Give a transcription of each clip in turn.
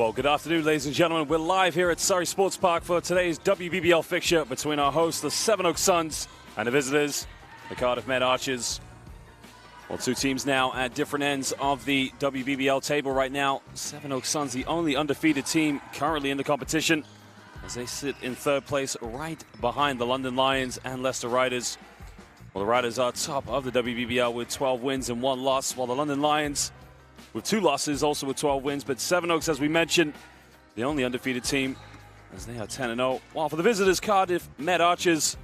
Well, good afternoon, ladies and gentlemen. We're live here at Surrey Sports Park for today's WBBL fixture between our hosts, the Sevenoaks Suns, and the visitors, the Cardiff Met Archers. Well, two teams now at different ends of the WBBL table right now. Sevenoaks Suns, the only undefeated team currently in the competition, as they sit in third place right behind the London Lions and Leicester Riders. Well, the Riders are top of the WBBL with 12 wins and 1 loss, while the London Lions with 2 losses, also with 12 wins. But Sevenoaks, as we mentioned, the only undefeated team, as they are 10-0. While for the visitors, Cardiff Met Archers,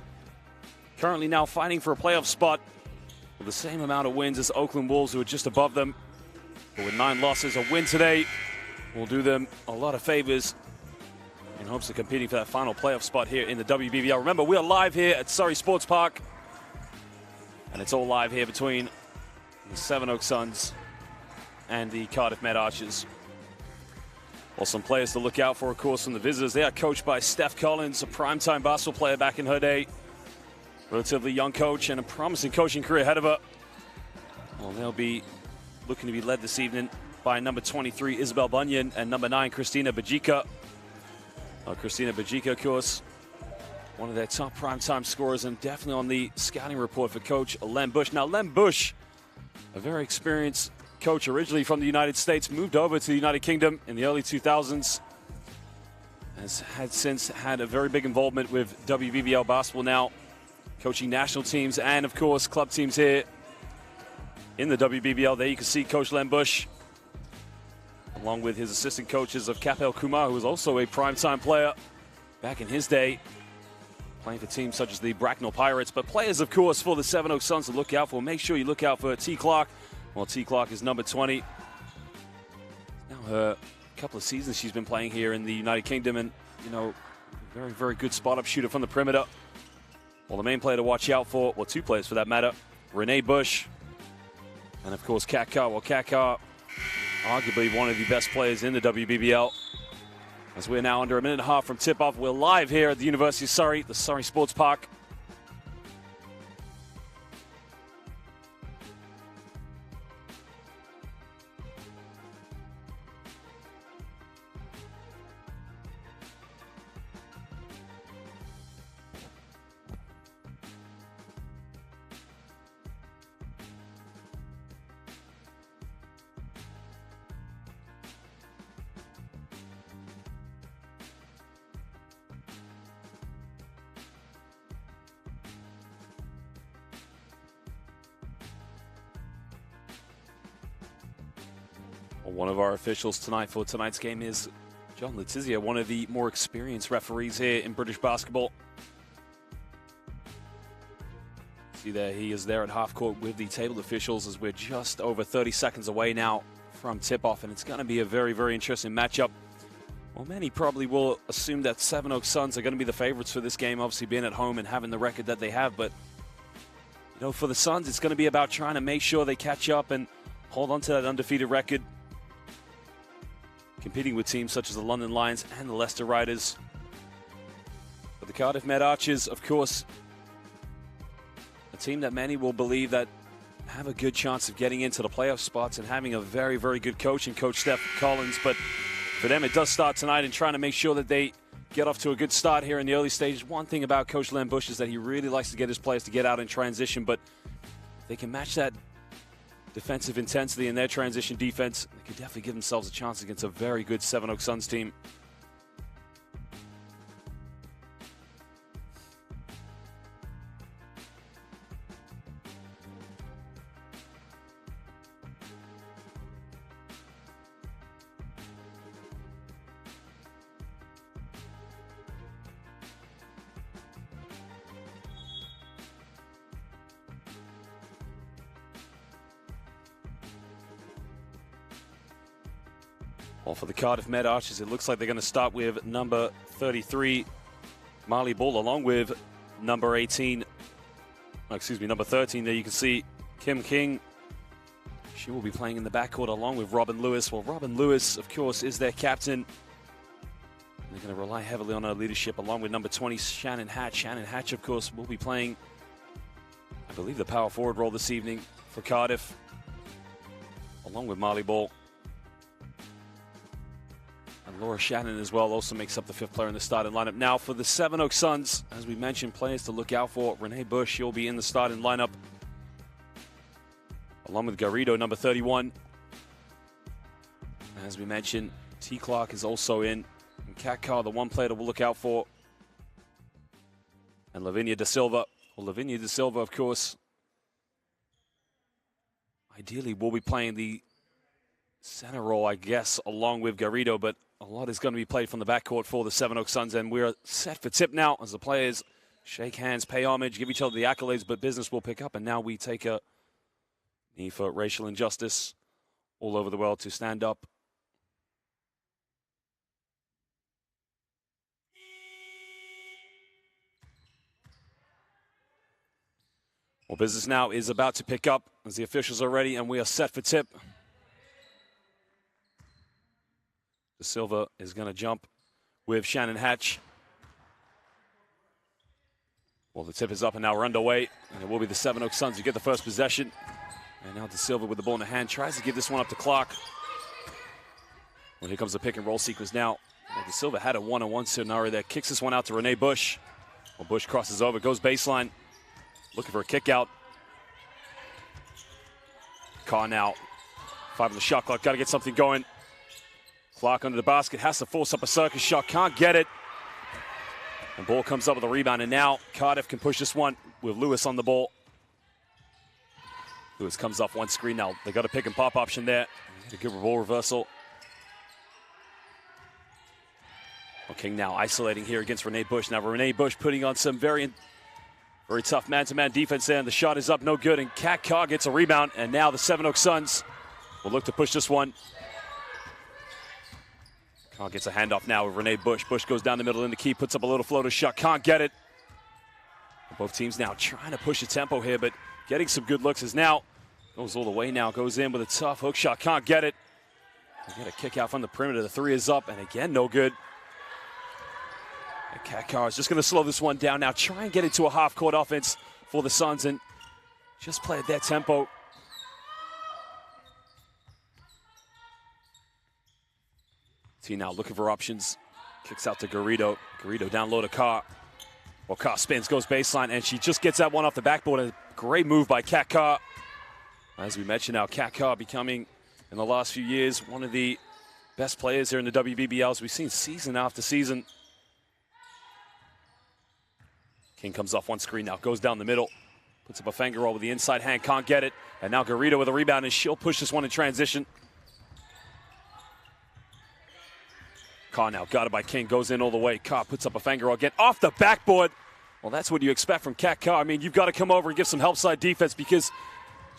currently now fighting for a playoff spot with the same amount of wins as Oakland Wolves, who are just above them. But with 9 losses, a win today will do them a lot of favors in hopes of competing for that final playoff spot here in the WBBL. Remember, we are live here at Surrey Sports Park, and it's all live here between the Sevenoaks Suns and the Cardiff Met Archers. Well, some players to look out for, of course, from the visitors. They are coached by STEF Collins, a primetime basketball player back in her day. Relatively young coach and a promising coaching career ahead of her. Well, they'll be looking to be led this evening by number 23, Isabel Bunyan, and number 9, Christina Bajika. Christina Bajika, of course, one of their top primetime scorers and definitely on the scouting report for coach Len Bush. Now, Len Bush, a very experienced coach originally from the United States, moved over to the United Kingdom in the early 2000s. Has since had a very big involvement with WBBL basketball now, coaching national teams and, of course, club teams here in the WBBL. There you can see Coach Len Bush, along with his assistant coaches of KUMAR, who was also a primetime player back in his day, playing for teams such as the Bracknell Pirates. But players, of course, for the Sevenoaks Suns to look out for. Make sure you look out for T. Clark. Well, T. Clark is number 20. Now her couple of seasons she's been playing here in the United Kingdom, and, you know, very, very good spot-up shooter from the perimeter. Well, the main player to watch out for, well, 2 players for that matter, Renee Bush and, of course, Kat Carr. Well, Kat Carr, arguably one of the best players in the WBBL. As we're now under a minute and a half from tip-off, we're live here at the University of Surrey, the Surrey Sports Park. One of our officials tonight for tonight's game is John Letizia, one of the more experienced referees here in British basketball. See there, he is there at half court with the table officials as we're just over 30 seconds away now from tip-off, and it's going to be a very, very interesting matchup. Well, many probably will assume that Sevenoaks Suns are going to be the favorites for this game, obviously being at home and having the record that they have. But, you know, for the Suns, it's going to be about trying to make sure they catch up and hold on to that undefeated record, competing with teams such as the London Lions and the Leicester Riders. But the Cardiff Met Archers, of course, a team that many will believe that have a good chance of getting into the playoff spots and having a very, very good coach in Coach Steph Collins. But for them, it does start tonight and trying to make sure that they get off to a good start here in the early stages. One thing about Coach Len Bush is that he really likes to get his players to get out in transition, but if they can match that defensive intensity in their transition defense, they could definitely give themselves a chance against a very good Sevenoaks Suns team. Well, for the Cardiff Met Archers, it looks like they're going to start with number 33, Marley Ball, along with number 18, number 13. There you can see Kim King. She will be playing in the backcourt along with Robin Lewis. Well, Robin Lewis, of course, is their captain. They're going to rely heavily on her leadership, along with number 20, Shannon Hatch. Shannon Hatch, of course, will be playing, I believe, the power forward role this evening for Cardiff, along with Marley Ball. And Laura Shannon as well also makes up the 5th player in the starting lineup. Now for the Sevenoaks Suns, as we mentioned, players to look out for. Renee Bush, she'll be in the starting lineup, along with Garrido, number 31. As we mentioned, T. Clark is also in. And Kat Carr, the one player that we'll look out for. And Lavinia Da Silva. Well, Lavinia Da Silva, of course, ideally will be playing the center role, I guess, along with Garrido, but a lot is going to be played from the backcourt for the Sevenoaks Suns, and we're set for tip now as the players shake hands, pay homage, give each other the accolades, but business will pick up, and now we take a knee for racial injustice all over the world to stand up. Well, business now is about to pick up as the officials are ready, and we are set for tip. Da Silva is going to jump with Shannon Hatch. Well, the tip is up, and now we're underway, and it will be the Sevenoaks Suns who get the first possession. And now Da Silva with the ball in the hand tries to give this one up to Clark. Well, here comes the pick and roll sequence now. Well, Da Silva had a one-on-one scenario there, kicks this one out to Renee Bush. Well, Bush crosses over, goes baseline, looking for a kick out. Carr now, 5 on the shot clock, got to get something going. Clark under the basket, has to force up a circus shot, can't get it. And ball comes up with a rebound, and now Cardiff can push this one with Lewis on the ball. Lewis comes off one screen now. They got a pick and pop option there. A good ball reversal. Well, King now isolating here against Renee Bush. Now Renee Bush putting on some very tough man-to-man defense there, and the shot is up, no good, and Kat Carr gets a rebound, and now the Sevenoaks Suns will look to push this one. Carr gets a handoff now with Renee Bush. Bush goes down the middle in the key, puts up a little floater shot, can't get it. Both teams now trying to push the tempo here, but getting some good looks as now goes all the way now, goes in with a tough hook shot, can't get it. They get a kick out from the perimeter, the 3 is up, and again, no good. And Kat Carr is just going to slow this one down now, try and get into a half-court offense for the Suns and just play at their tempo. T now looking for options, kicks out to Garrido. Garrido down low to Carr. Well, Carr spins, goes baseline, and she just gets that one off the backboard. A great move by Kat Carr. As we mentioned now, Kat Carr becoming, in the last few years, one of the best players here in the WBBL, as we've seen season after season. King comes off one screen now, goes down the middle, puts up a finger roll with the inside hand, can't get it. And now Garrido with a rebound, and she'll push this one in transition. Carr now got it by King, goes in all the way. Carr puts up a finger roll again, off the backboard. Well, that's what you expect from Kat Carr. I mean, you've got to come over and give some help side defense because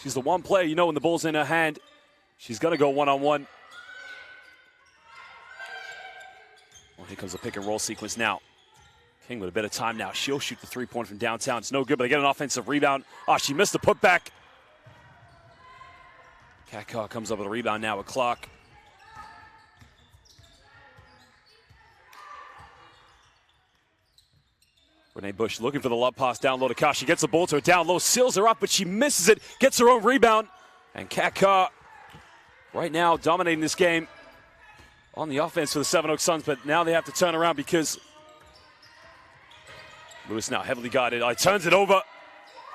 she's the one player, you know, when the ball's in her hand, she's going to go one-on-one. Well, here comes the pick and roll sequence now. King with a bit of time now. She'll shoot the 3-point from downtown. It's no good, but they get an offensive rebound. Oh, she missed the putback. Kat Carr comes up with a rebound now with Clark. Renee Bush looking for the lob pass down low to Carr. She gets the ball to her down low, seals her up, but she misses it, gets her own rebound. And Kat Carr right now dominating this game on the offense for the Sevenoaks Suns, but now they have to turn around because Lewis now heavily guarded. Turns it over.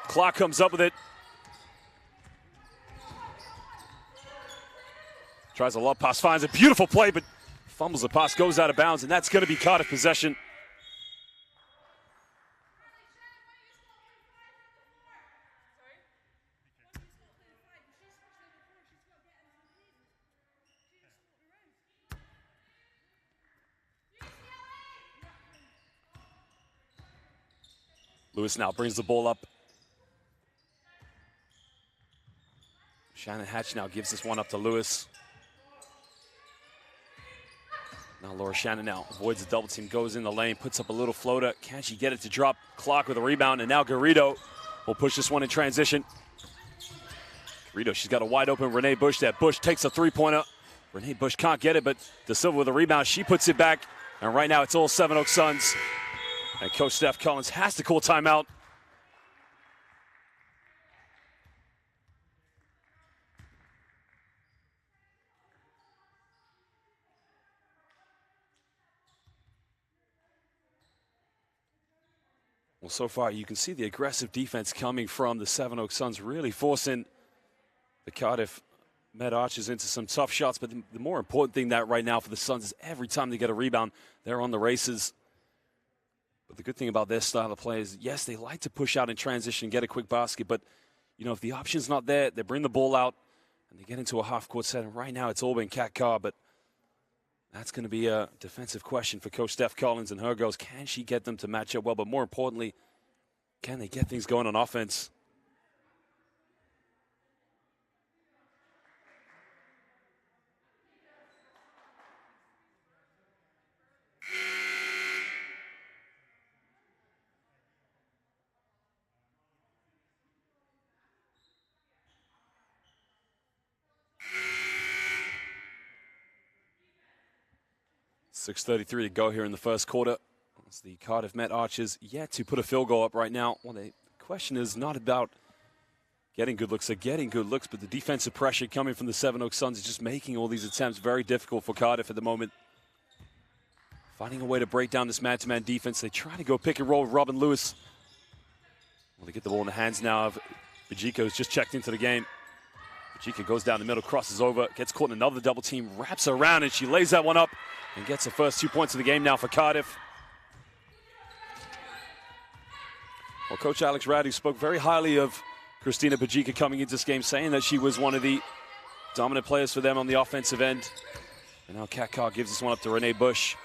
Clark comes up with it. Tries a lob pass, finds a beautiful play, but fumbles the pass, goes out of bounds, and that's going to be Cardiff possession. Lewis now brings the ball up. Shannon Hatch now gives this one up to Lewis. Now Laura Shannon now avoids the double team, goes in the lane, puts up a little floater. Can she get it to drop? Clark with a rebound, and now Garrido will push this one in transition. Garrido, she's got a wide open Renee Bush there. Bush takes a 3-pointer. Renee Bush can't get it, but Da Silva with a rebound. She puts it back, and right now it's all Sevenoaks Suns. And Coach Steph Collins has to call timeout. Well, so far you can see the aggressive defense coming from the Sevenoaks Suns, really forcing the Cardiff Met Archers into some tough shots. But the more important thing that right now for the Suns is every time they get a rebound, they're on the races. But the good thing about their style of play is, yes, they like to push out in transition and get a quick basket. But, you know, if the option's not there, they bring the ball out and they get into a half-court set. And right now it's all been Kat Carr, but that's going to be a defensive question for Coach Steph Collins and her girls. Can she get them to match up well? But more importantly, can they get things going on offense? .6:33 to go here in the first quarter. As the Cardiff Met Archers yet to put a field goal up right now. Well, the question is not about getting good looks. They're getting good looks, but the defensive pressure coming from the Sevenoaks Suns is just making all these attempts very difficult for Cardiff at the moment. Finding a way to break down this man-to-man defense. They try to go pick and roll with Robin Lewis. Well, they get the ball in the hands now of Bajika, who's just checked into the game. Bajika goes down the middle, crosses over, gets caught in another double team, wraps around, and she lays that one up and gets the first 2 points of the game now for Cardiff. Well, Coach Alex Radu spoke very highly of Christina Bajika coming into this game, saying that she was one of the dominant players for them on the offensive end. And now Kat Carr gives this one up to Renee Bush.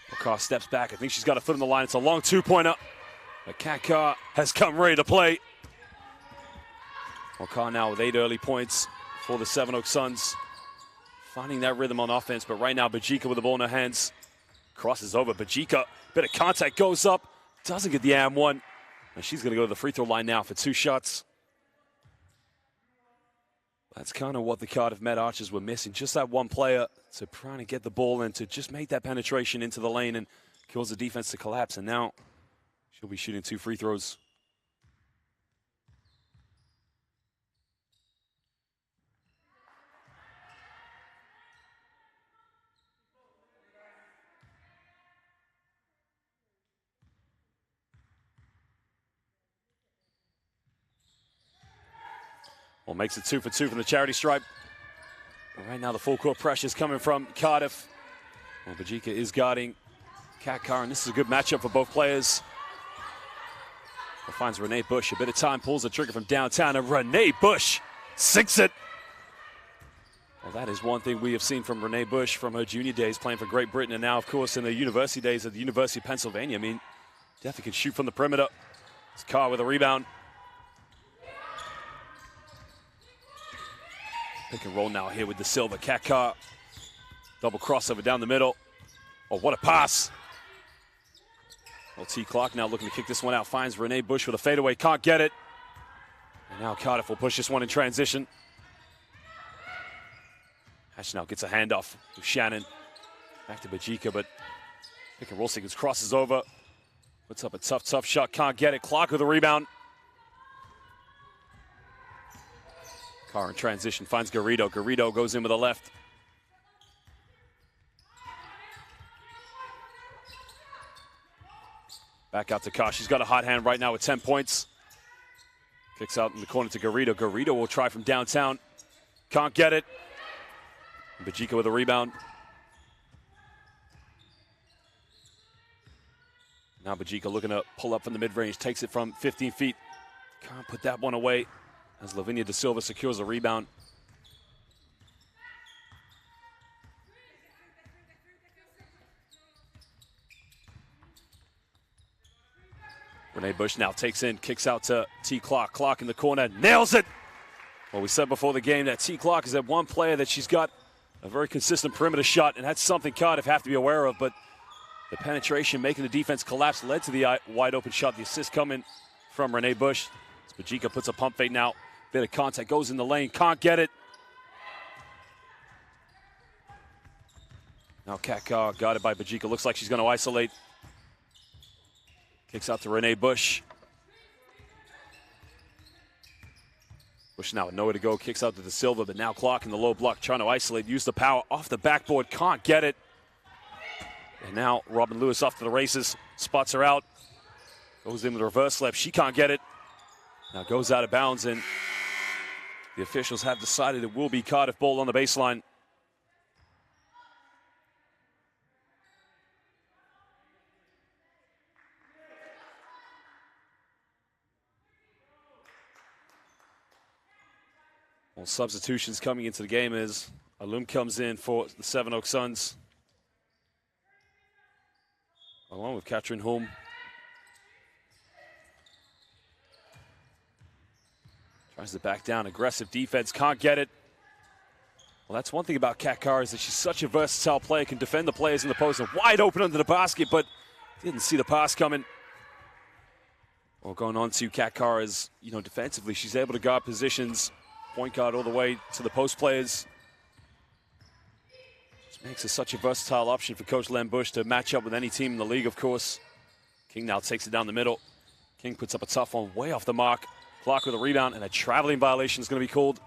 Well, Carr steps back. I think she's got a foot on the line. It's a long two-pointer. But Kat Carr has come ready to play. Well, Carr now with 8 early points for the Sevenoaks Suns. Finding that rhythm on offense, but right now Bajika with the ball in her hands. Crosses over, Bajika, bit of contact, goes up, doesn't get the and one. And she's gonna go to the free throw line now for 2 shots. That's kind of what the Cardiff Met Archers were missing, just that one player to try to get the ball and to just make that penetration into the lane and cause the defense to collapse. And now she'll be shooting 2 free throws. Well, makes it 2 for 2 from the charity stripe. But right now the full court pressure is coming from Cardiff. Well, Bajika is guarding Kat Carr, and this is a good matchup for both players. Well, finds Renee Bush a bit of time, pulls the trigger from downtown, and Renee Bush sinks it. Well, that is one thing we have seen from Renee Bush from her junior days playing for Great Britain, and now, of course, in the university days at the University of Pennsylvania. I mean, definitely can shoot from the perimeter. It's Carr with a rebound. Pick and roll now here with the Silva. Kat Carr, double crossover down the middle. Oh, what a pass. Well, T. Clark now looking to kick this one out. Finds Renee Bush with a fadeaway, can't get it. And now Cardiff will push this one in transition. Hatch now gets a handoff to Shannon. Back to Bajika, but pick and roll sequence crosses over. Puts up a tough shot, can't get it. Clark with a rebound. Carr in transition, finds Garrido. Garrido goes in with a left. Back out to Carr. She's got a hot hand right now with 10 points. Kicks out in the corner to Garrido. Garrido will try from downtown. Can't get it. Bajika with a rebound. Now Bajika looking to pull up from the mid-range. Takes it from 15 feet. Can't put that one away as Lavinia Da Silva secures a rebound. Renee Bush now takes in, kicks out to T. Clark. Clark in the corner, nails it. Well, we said before the game that T. Clark is that one player that she's got a very consistent perimeter shot, and that's something Cardiff have to be aware of. But the penetration, making the defense collapse, led to the wide open shot. The assist coming from Renee Bush. Bajika puts a pump fake now. Bit of contact, goes in the lane, can't get it. Now Kat Carr guarded by Bajika. Looks like she's going to isolate. Kicks out to Renee Bush. Bush now with nowhere to go. Kicks out to Da Silva, but now Clark in the low block trying to isolate. Use the power off the backboard. Can't get it. And now Robin Lewis off to the races. Spots her out. Goes in with a reverse left. She can't get it. Now goes out of bounds, and the officials have decided it will be Cardiff ball on the baseline. Well, substitutions coming into the game as Alum comes in for the Sevenoaks Suns, along with Katrin Holm. Tries to back down, aggressive defense, can't get it. Well, that's one thing about Kat Carr, is that she's such a versatile player, can defend the players in the post, and wide open under the basket, but didn't see the pass coming. Well, going on to Kat Carr is, defensively, she's able to guard positions, point guard all the way to the post players. Just makes her such a versatile option for Coach Len Bush to match up with any team in the league, of course. King now takes it down the middle. King puts up a tough one, way off the mark. Clark with a rebound, and a traveling violation is going to be called.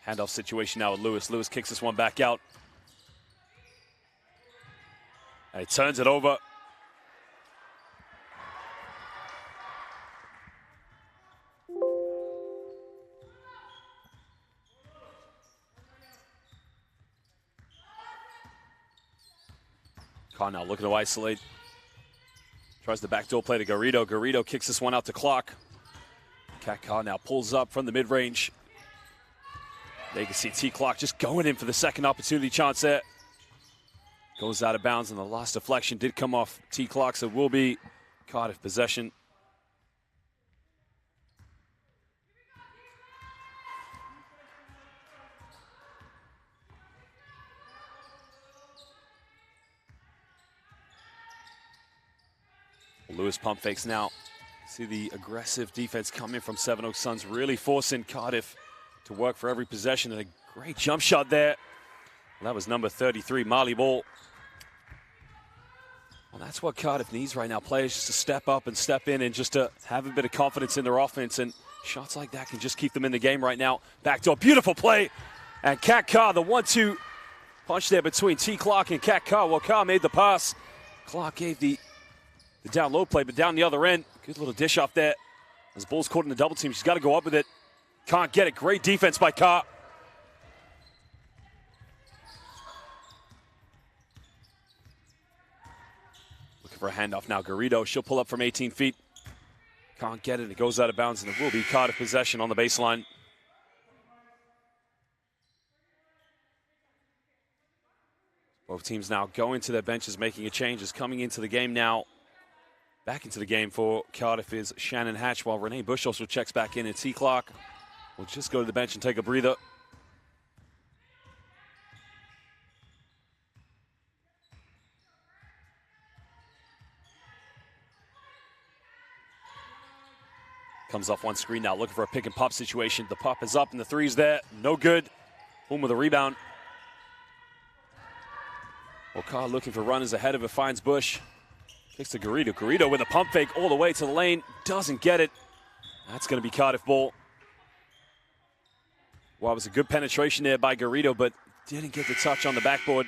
Handoff situation now with Lewis. Lewis kicks this one back out. And he turns it over. Carr now looking to isolate. Tries the backdoor play to Garrido. Garrido kicks this one out to Clark. Kat Carr now pulls up from the mid-range. There you can see T. Clark just going in for the second opportunity chance there. Goes out of bounds, and the last deflection did come off T. Clark, so it will be Cardiff possession. Lewis pump fakes now. See the aggressive defense coming from Sevenoaks Suns, really forcing Cardiff to work for every possession, and a great jump shot there. Well, that was number 33, Marley Ball. Well, that's what Cardiff needs right now, players just to step up and step in and just to have a bit of confidence in their offense, and shots like that can just keep them in the game right now. Backdoor, beautiful play, and Kat Carr, the 1-2 punch there between T. Clark and Kat Carr. Well, Carr made the pass. Clark gave the down low play, but down the other end, good little dish off there. As Ball's caught in the double team, she's got to go up with it. Can't get it. Great defense by Carr. Looking for a handoff now. Garrido, she'll pull up from 18 feet. Can't get it. It goes out of bounds, and it will be Cardiff possession on the baseline. Both teams now going to their benches, making a change. Is coming into the game now. Back into the game for Cardiff is Shannon Hatch, while Renee Bush also checks back in, and T. Clark will just go to the bench and take a breather. Comes off one screen now, looking for a pick and pop situation. The pop is up, and the three's there. No good. Home with a rebound. Well, Carr looking for runners ahead of it, finds Bush. Kicks to Garrido. Garrido with a pump fake all the way to the lane. Doesn't get it. That's going to be Cardiff ball. Well, it was a good penetration there by Garrido, but didn't get the touch on the backboard.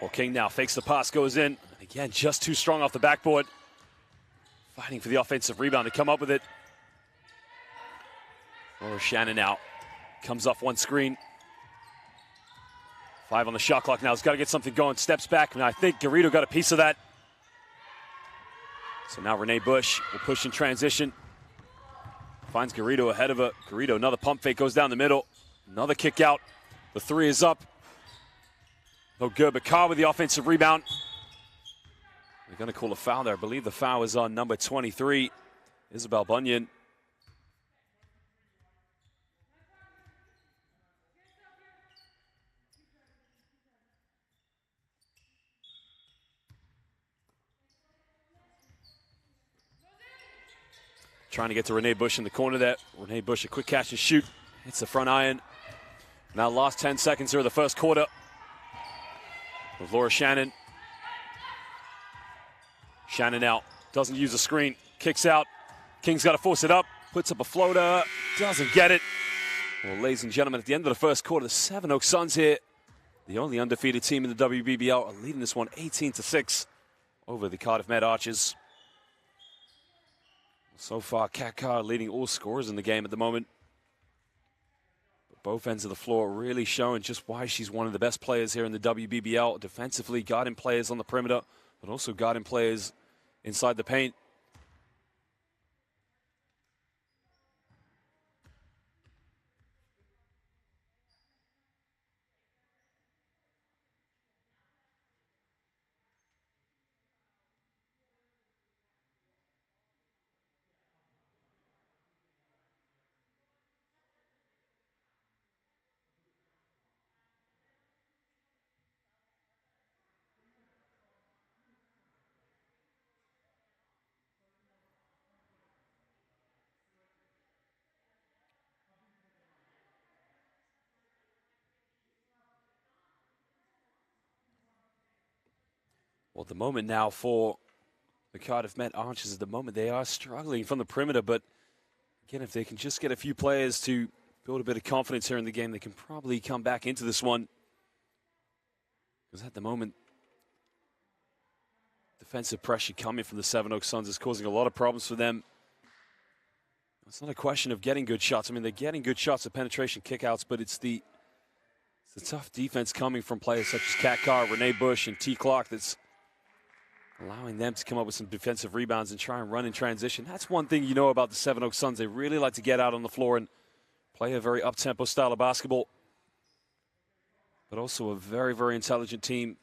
Well, King now fakes the pass, goes in. Again, just too strong off the backboard. Fighting for the offensive rebound to come up with it. Or Shannon now comes off one screen. 5 on the shot clock now. He's got to get something going. Steps back, and I think Garrido got a piece of that. So now Renee Bush will push in transition. Finds Garrido ahead of her. Garrido, another pump fake, goes down the middle. Another kick out. The three is up. No good, but Carr with the offensive rebound. They're going to call a foul there. I believe the foul is on number 23, Isabel Bunyan. trying to get to Rene Bush in the corner there. Rene Bush, a quick catch and shoot. Hits the front iron. Now last 10 seconds here of the first quarter. With Laura Shannon. Shannon out. Doesn't use the screen. Kicks out. King's got to force it up. Puts up a floater. Doesn't get it. Well, ladies and gentlemen, at the end of the first quarter, the Sevenoaks Suns here, the only undefeated team in the WBBL, are leading this one 18-6 over the Cardiff Met Archers. So far, Kat Carr leading all scorers in the game at the moment. But both ends of the floor really showing just why she's one of the best players here in the WBBL. Defensively, guarding players on the perimeter, but also guarding players inside the paint. Well, the moment now for the Cardiff Met Archers at the moment, they are struggling from the perimeter, but again, if they can just get a few players to build a bit of confidence here in the game, they can probably come back into this one. Because at the moment, defensive pressure coming from the Sevenoaks Suns is causing a lot of problems for them. It's not a question of getting good shots. I mean, they're getting good shots at penetration kickouts, but it's the tough defense coming from players such as Kat Carr, Rene Bush, and T. Clark that's allowing them to come up with some defensive rebounds and try and run in transition. That's one thing you know about the Sevenoaks Suns. They really like to get out on the floor and play a very up-tempo style of basketball. But also a very, very intelligent team.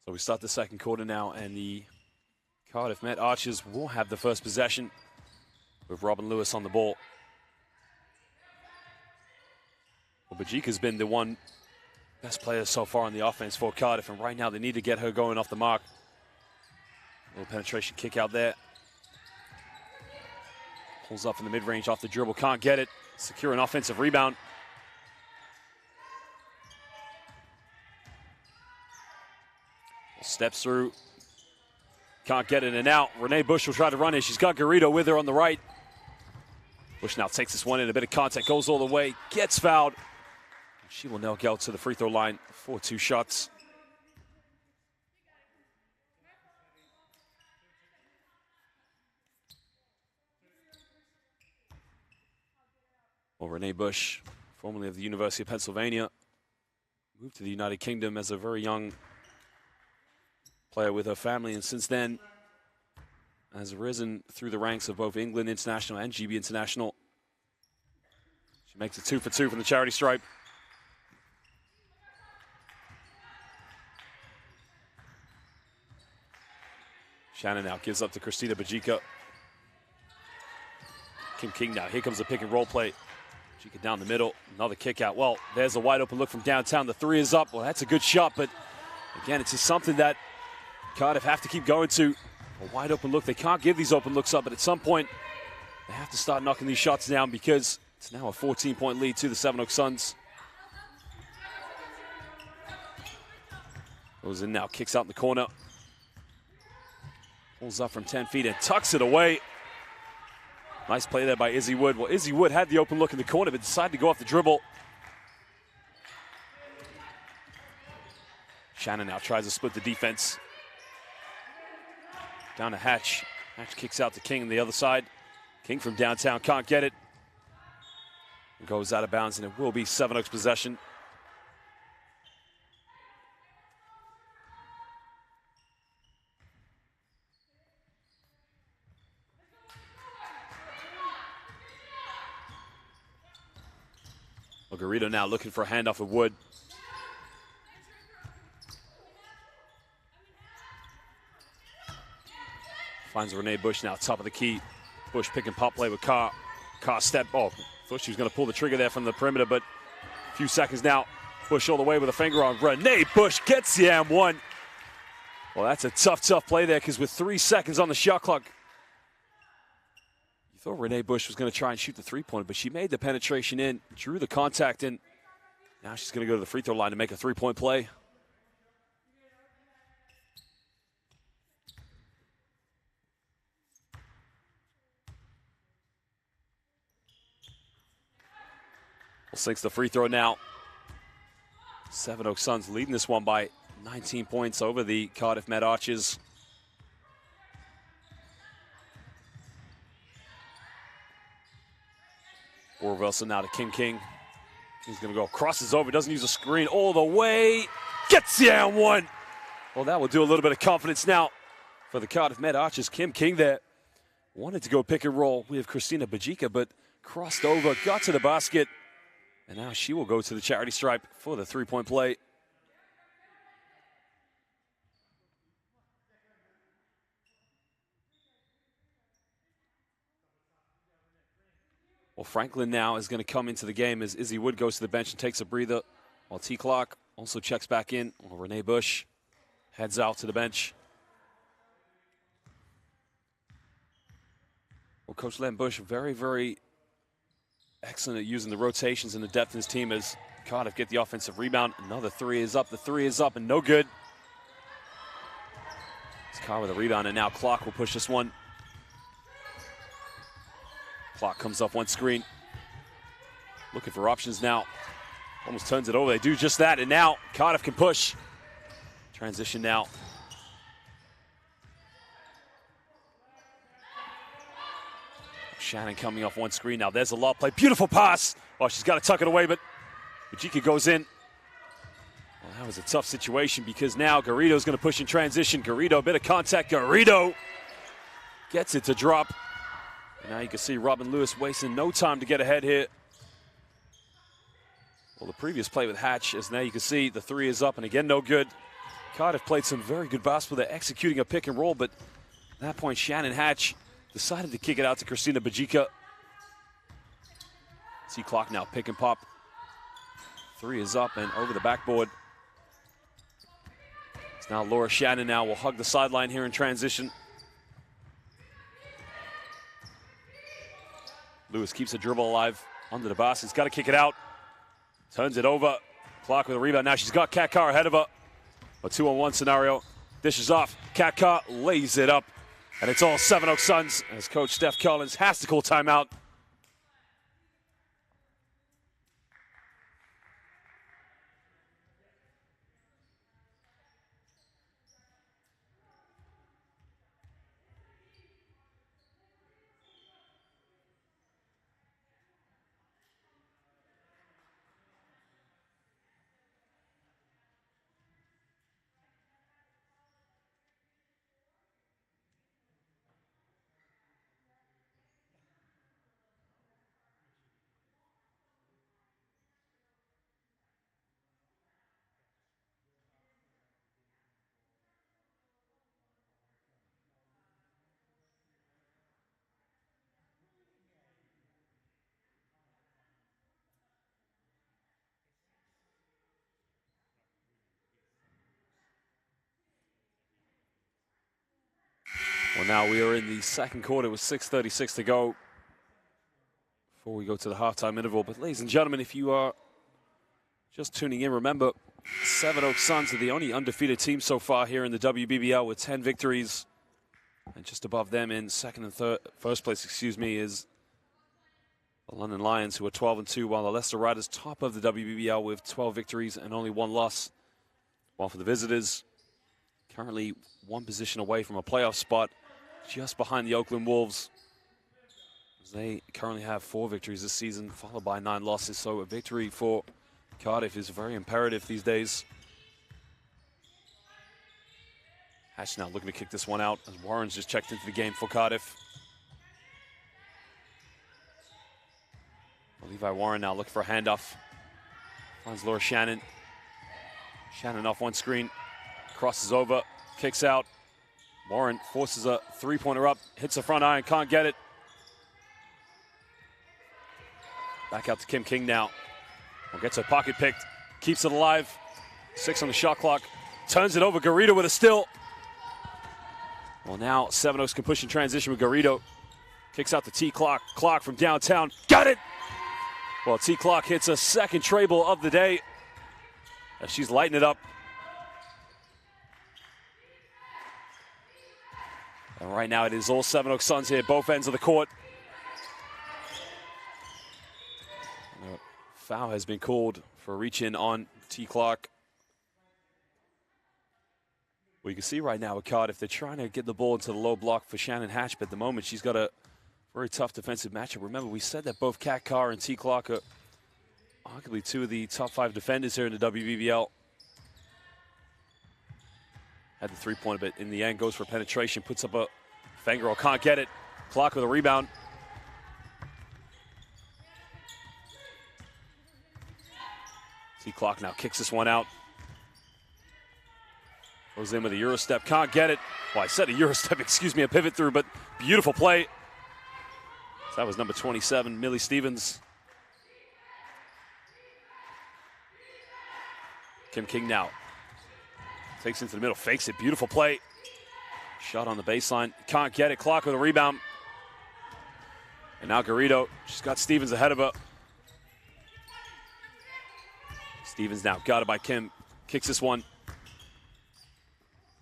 So we start the second quarter now, and the Cardiff Met Archers will have the first possession with Robin Lewis on the ball. Well, Bajika's been the one best player so far on the offense for Cardiff, and right now they need to get her going off the mark. A little penetration kick out there. Pulls up in the mid-range off the dribble, can't get it. Secure an offensive rebound. Steps through, can't get it and out. Rene Bush will try to run it. She's got Garrido with her on the right. Bush now takes this one in, a bit of contact, goes all the way, gets fouled. She will now go to the free throw line for 2 shots. Well, Rene Bush, formerly of the University of Pennsylvania, moved to the United Kingdom as a very young player with her family, and since then has risen through the ranks of both England International and GB International. She makes it 2 for 2 from the charity stripe. Shannon now gives up to Christina Bajika. Kim King now, here comes the pick and roll play. Bajika down the middle, another kick out. Well, there's a wide open look from downtown. The 3 is up. Well, that's a good shot, but again, it's just something that Cardiff have to keep going to. A wide open look. They can't give these open looks up, but at some point, they have to start knocking these shots down because it's now a 14-point lead to the Sevenoaks Suns. Goes in now, kicks out in the corner. Pulls up from 10 feet and tucks it away. Nice play there by Izzy Wood. Well, Izzy Wood had the open look in the corner, but decided to go off the dribble. Shannon now tries to split the defense. Down to Hatch. Hatch kicks out to King on the other side. King from downtown can't get it. It goes out of bounds, and it will be Sevenoaks possession. Well, Garrido now looking for a handoff of Wood. Finds Renee Bush now, top of the key. Bush pick and pop play with Carr. Carr step. Oh, thought she was going to pull the trigger there from the perimeter, but a few seconds now. Bush all the way with a finger on. Renee Bush gets the and one. Well, that's a tough play there because with 3 seconds on the shot clock, you thought Renee Bush was going to try and shoot the three-pointer, but she made the penetration in, drew the contact in. Now she's going to go to the free throw line to make a three-point play. Well, sinks the free throw now. Sevenoaks Suns leading this one by 19 points over the Cardiff Met Archers. Or Ralston now to King. He's going to go, crosses over, doesn't use a screen all the way. Gets the and one. Well, that will do a little bit of confidence now for the Cardiff Met Archers. King there wanted to go pick and roll with Christina Bajika, but crossed over, got to the basket. And now she will go to the charity stripe for the three-point play. Well, Franklin now is going to come into the game as Izzy Wood goes to the bench and takes a breather, while T. Clark also checks back in. Well, Renee Bush heads out to the bench. Well, Coach Len Bush, very excellent at using the rotations and the depth in his team as Cardiff get the offensive rebound. Another three is up. The three is up and no good. It's Carr with a rebound, and now Clark will push this one. Clark comes off one screen. Looking for options now. Almost turns it over. They do just that, and now Cardiff can push. Transition now. Shannon coming off one screen now. There's a lob play. Beautiful pass. Oh, she's got to tuck it away, but Bajika goes in. Well, that was a tough situation because now Garrido's going to push in transition. Garrido, a bit of contact. Garrido gets it to drop. And now you can see Robin Lewis wasting no time to get ahead here. Well, the previous play with Hatch, as now you can see the three is up, and again, no good. Cardiff played some very good basketball. They're executing a pick and roll, but at that point, Shannon Hatch decided to kick it out to Christina Bajika. See Clark now, pick and pop. Three is up and over the backboard. It's now Laura Shannon now will hug the sideline here in transition. Lewis keeps the dribble alive under the basket. He's got to kick it out. Turns it over. Clark with a rebound. Now she's got Kat Carr ahead of her. A 2-on-1 scenario. Dishes off. Kat Carr lays it up. And it's all Sevenoaks Suns as Coach Steph Collins has to call timeout. Well, now we are in the second quarter with 6:36 to go before we go to the halftime interval. But ladies and gentlemen, if you are just tuning in, remember, Sevenoaks Suns are the only undefeated team so far here in the WBBL with 10 victories. And just above them in first place, is the London Lions, who are 12-2, while the Leicester Riders top of the WBBL with 12 victories and only one loss. While for the visitors, currently one position away from a playoff spot, just behind the Oakland Wolves. They currently have 4 victories this season, followed by 9 losses. So a victory for Cardiff is very imperative these days. Hatch now looking to kick this one out as Warren's just checked into the game for Cardiff. Levi Warren now looking for a handoff. Finds Laura Shannon. Shannon off one screen. Crosses over. Kicks out. Warren forces a three-pointer up, hits the front iron, can't get it. Back out to Kim King now. Gets her pocket picked, keeps it alive. 6 on the shot clock. Turns it over, Garrido with a steal. Well, now Sevenoaks can push in transition with Garrido. Kicks out to T. Clark. Clark from downtown. Got it! Well, T. Clark hits a second treble of the day as she's lighting it up. And right now it is all Sevenoaks Suns here, both ends of the court. Foul has been called for a reach-in on T. Clark. Well, you can see right now with Cardiff, they're trying to get the ball into the low block for Shannon Hatch, but at the moment she's got a very tough defensive matchup. Remember, we said that both Kat Carr and T. Clark are arguably 2 of the top 5 defenders here in the WBBL. Had the three-pointer, but in the end goes for penetration, puts up a finger, can't get it. Clark with a rebound. T. Clark now kicks this one out. Goes in with a Euro step, can't get it. Well, I said a Euro step, excuse me, a pivot through, but beautiful play. So that was number 27, Millie Stevens. Kim King now. Takes into the middle, fakes it, beautiful play. Shot on the baseline, can't get it. Clark with a rebound. And now Garrido, she's got Stevens ahead of her. Stevens now got it by Kim, kicks this one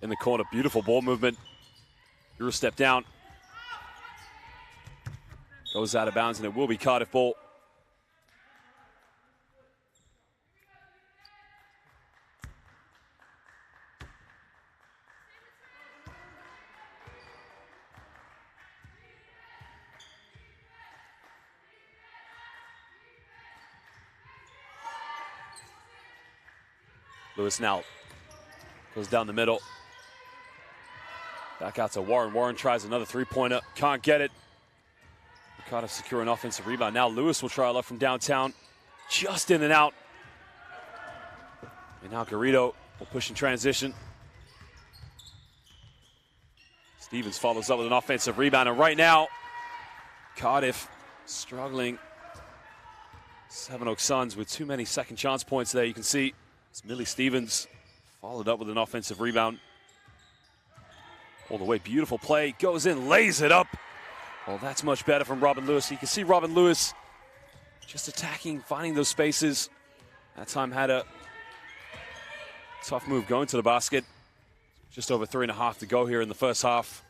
in the corner. Beautiful ball movement. Euro step down. Goes out of bounds, and it will be Cardiff ball. Lewis now goes down the middle. Back out to Warren. Warren tries another three-pointer. Can't get it. Cardiff secure an offensive rebound. Now Lewis will try a left from downtown. Just in and out. And now Garrido will push in transition. Stevens follows up with an offensive rebound. And right now, Cardiff struggling. Sevenoaks Suns with too many second chance points there. You can see it's Millie Stevens followed up with an offensive rebound. All the way, beautiful play, goes in, lays it up. Well, that's much better from Robin Lewis. You can see Robin Lewis just attacking, finding those spaces. That time had a tough move going to the basket. Just over 3.5 to go here in the first half.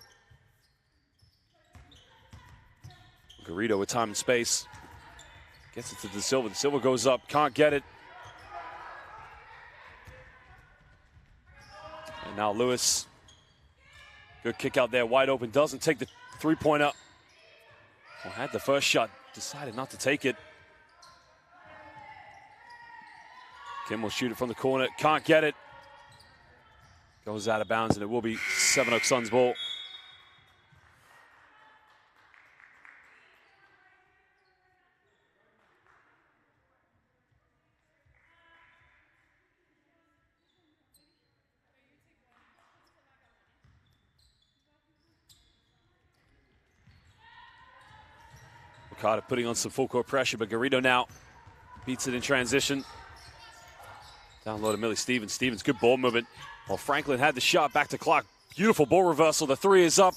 Garrido with time and space. Gets it to De Silva. De Silva goes up, can't get it. And now Lewis. Good kick out there, wide open, doesn't take the three-pointer. Well, had the first shot, decided not to take it. Kim will shoot it from the corner, can't get it. Goes out of bounds, and it will be Sevenoaks Suns ball. Carter putting on some full court pressure, but Garrido now beats it in transition. Down low to Millie Stevens. Stevens, good ball movement. Well, Franklin had the shot, back to Clark. Beautiful ball reversal. The three is up.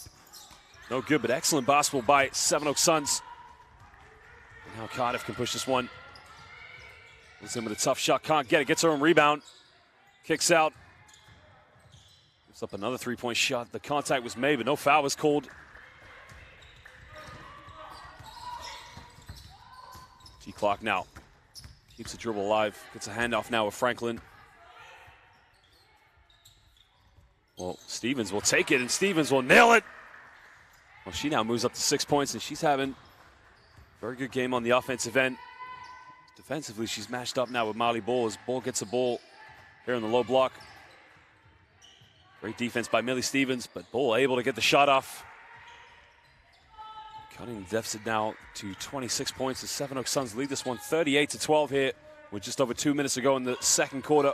No good, but excellent basketball by Sevenoaks Suns. And now Cardiff can push this one. Goes in with a tough shot, can't get it. Gets her own rebound. Kicks out. Gives up another three-point shot. The contact was made, but no foul was called. T. Clark now keeps the dribble alive, gets a handoff now with Franklin. Well, Stevens will take it, and Stevens will nail it. Well, she now moves up to 6 points, and she's having a very good game on the offensive end. Defensively, she's matched up now with Marley Ball as Ball gets a ball here in the low block. Great defense by Millie Stevens, but Ball able to get the shot off. Cutting the deficit now to 26 points. The Sevenoaks Suns lead this one 38-12 here with just over 2 minutes to go in the second quarter.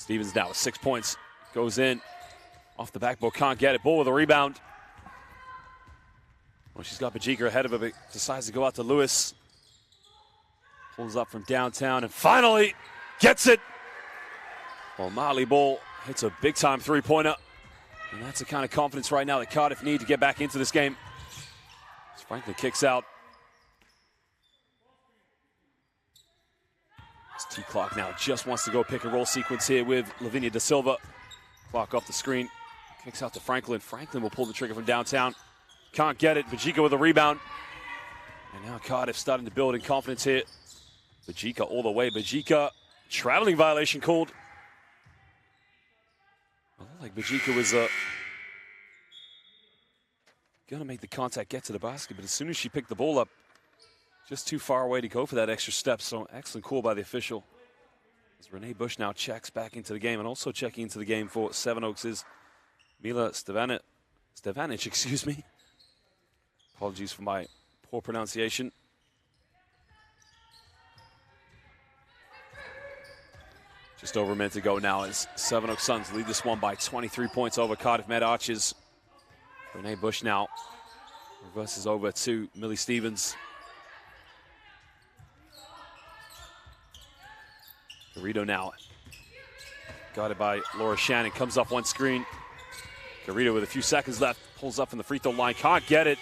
Stevens now with 6 points. Goes in. Off the backboard, can't get it. Ball with a rebound. Well, she's got Bajika ahead of her, but decides to go out to Lewis. Pulls up from downtown and finally gets it. Well, Marley Ball hits a big-time three-pointer. And that's the kind of confidence right now that Cardiff need to get back into this game. As Franklin kicks out. This T Clark now just wants to go pick and roll sequence here with Lavinia Da Silva. Clark off the screen. Kicks out to Franklin. Franklin will pull the trigger from downtown. Can't get it. Bajika with a rebound. And now Cardiff starting to build in confidence here. Bajika all the way. Bajika, traveling violation called. It looked like Bajika was going to make the contact, get to the basket, but as soon as she picked the ball up, just too far away to go for that extra step. So excellent call by the official. As Renee Bush now checks back into the game, and also checking into the game for Sevenoaks is Mila Stevanic, excuse me. Apologies for my poor pronunciation. Just over a minute to go now as Sevenoaks Suns lead this one by 23 points over Cardiff Met Archers. Renee Bush now reverses over to Millie Stevens. Garrido now guarded by Laura Shannon, comes off one screen. Garrido with a few seconds left, pulls up from the free throw line, can't get it.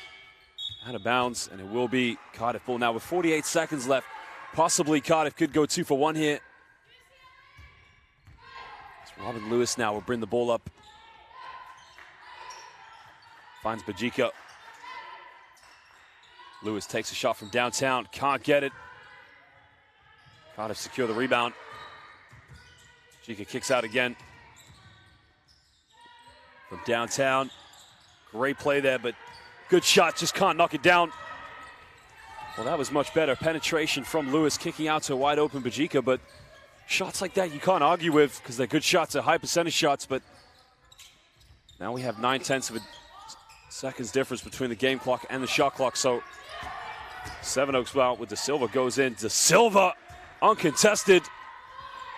Out of bounds, and it will be Cardiff ball now with 48 seconds left. Possibly Cardiff could go 2 for 1 here. Robin Lewis now will bring the ball up. Finds Bajika. Lewis takes a shot from downtown, can't get it. Cardiff secure the rebound. Bajika kicks out again. From downtown. Great play there, but good shot, just can't knock it down. Well, that was much better. Penetration from Lewis, kicking out to a wide open Bajika, but shots like that you can't argue with because they're good shots, they're high percentage shots, but now we have 9/10 of a seconds difference between the game clock and the shot clock. So Sevenoaks out with Da Silva, goes in. Da Silva uncontested.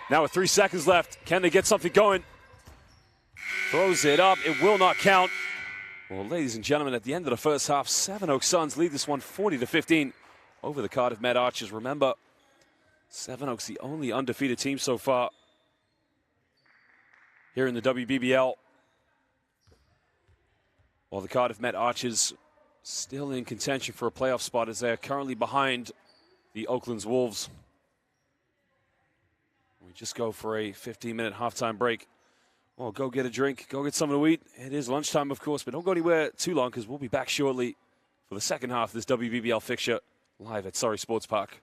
Now with 3 seconds left, can they get something going? Throws it up, it will not count. Well, ladies and gentlemen, at the end of the first half, Sevenoaks Suns lead this one 40-15 over the Cardiff Met Archers. Remember, Sevenoaks the only undefeated team so far here in the WBBL. While the Cardiff Met Archers still in contention for a playoff spot as they are currently behind the Oakland's Wolves. We just go for a 15-minute halftime break. Well, go get a drink, go get something to eat. It is lunchtime, of course, but don't go anywhere too long because we'll be back shortly for the second half of this WBBL fixture live at Surrey Sports Park.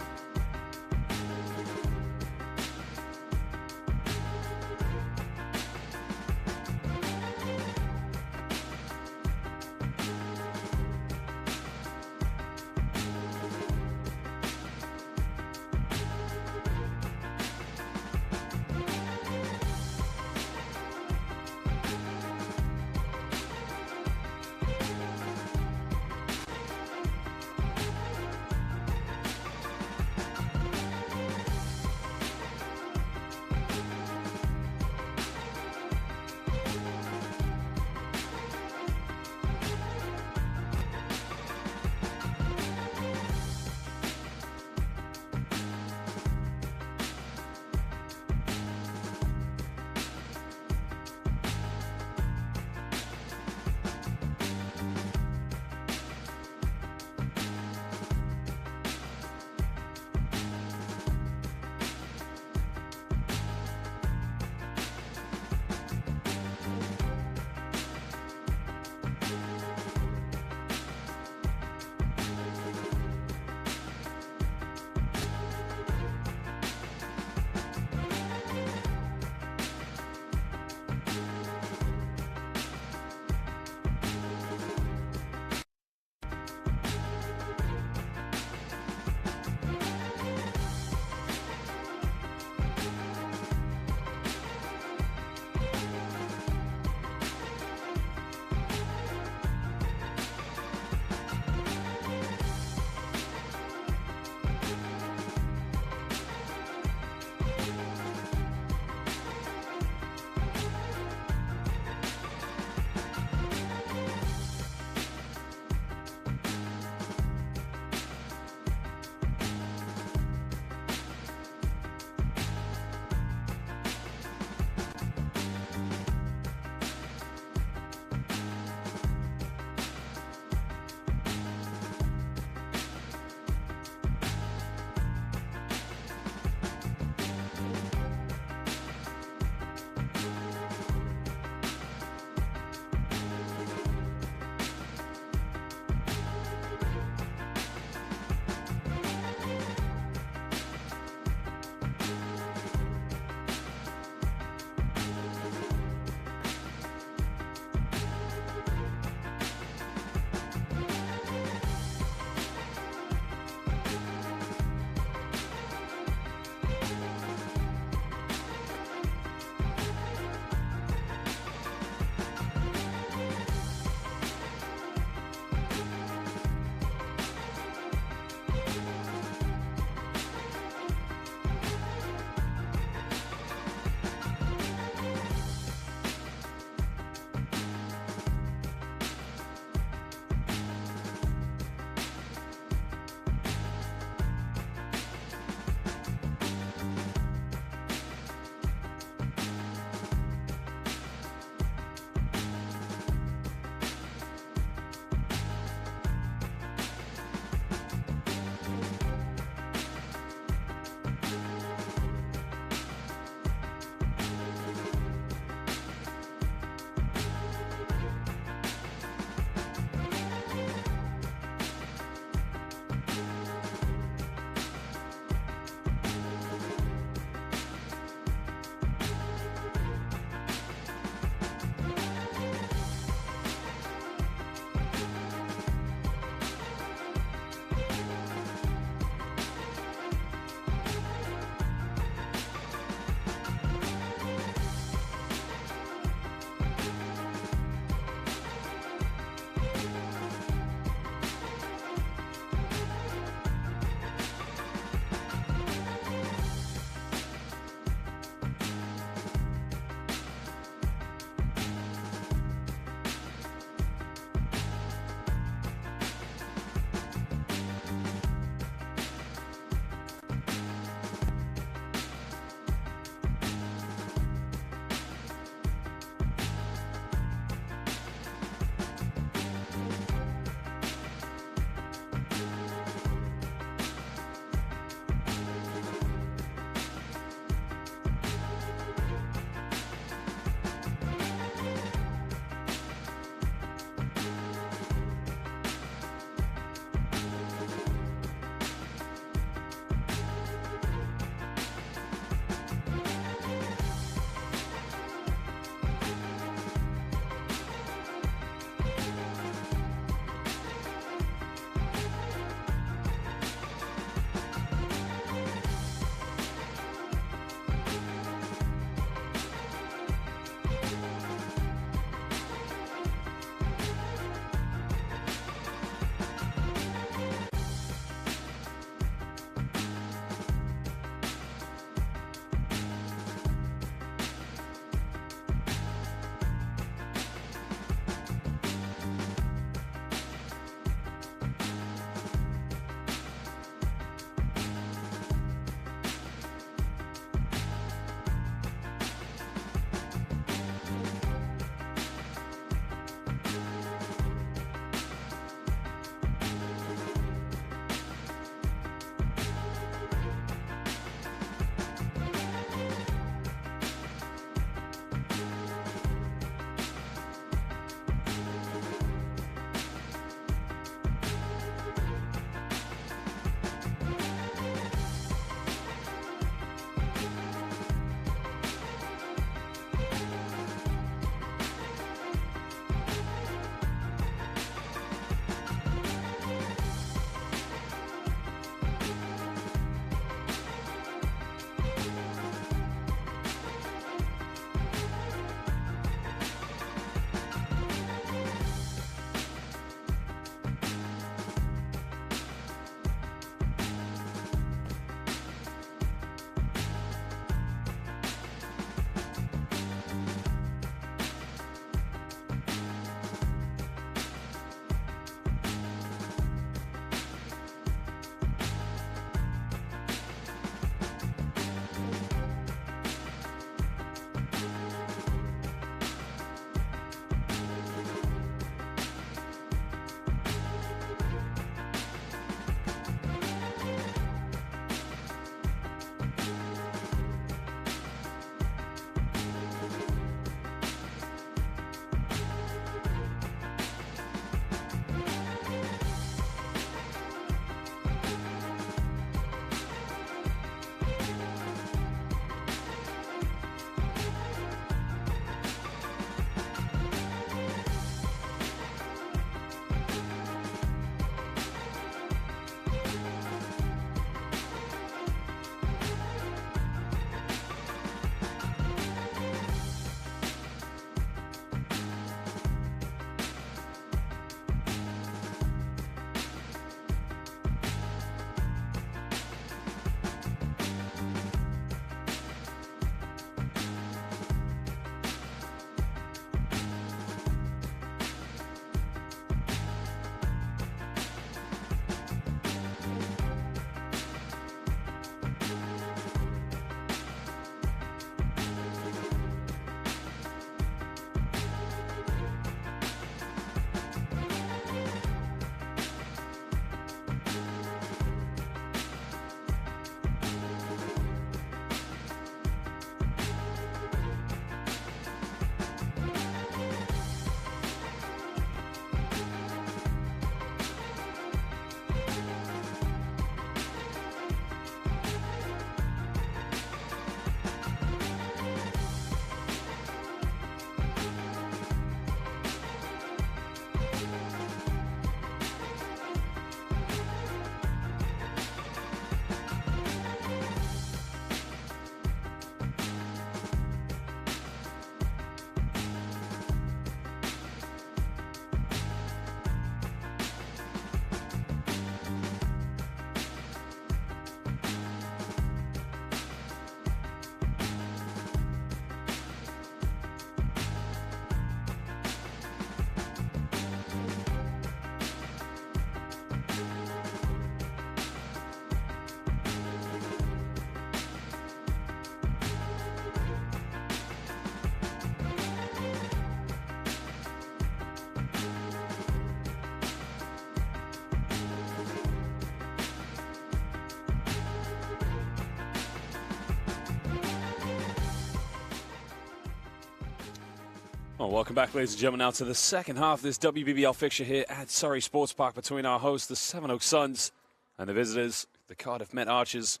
Well, welcome back, ladies and gentlemen, now to the second half of this WBBL fixture here at Surrey Sports Park between our hosts, the Sevenoaks Suns, and the visitors, the Cardiff Met Archers.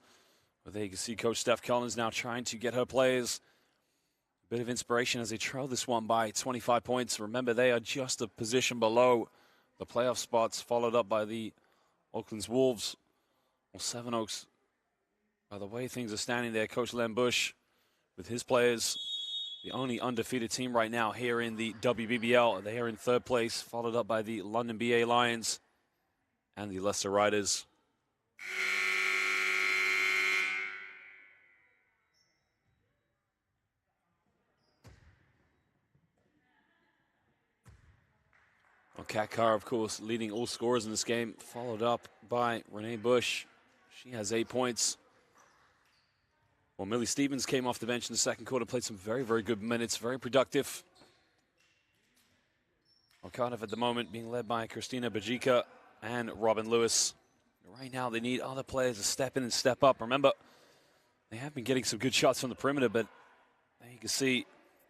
Well, there you can see Coach STEF Collins now trying to get her players a bit of inspiration as they trail this one by 25 points. Remember, they are just a position below the playoff spots, followed up by the Auckland's Wolves. Well, Sevenoaks, by the way things are standing there, Coach Len Bush with his players, the only undefeated team right now here in the WBBL. They are in third place, followed up by the London BA Lions and the Leicester Riders. Well, Kat Carr, of course, leading all scorers in this game, followed up by Renee Bush. She has 8 points. Well, Millie Stevens came off the bench in the second quarter, played some very, very good minutes, very productive. Well, Cardiff at the moment being led by Christina Bajika and Robin Lewis. Right now they need other players to step in and step up. Remember, they have been getting some good shots from the perimeter, but there you can see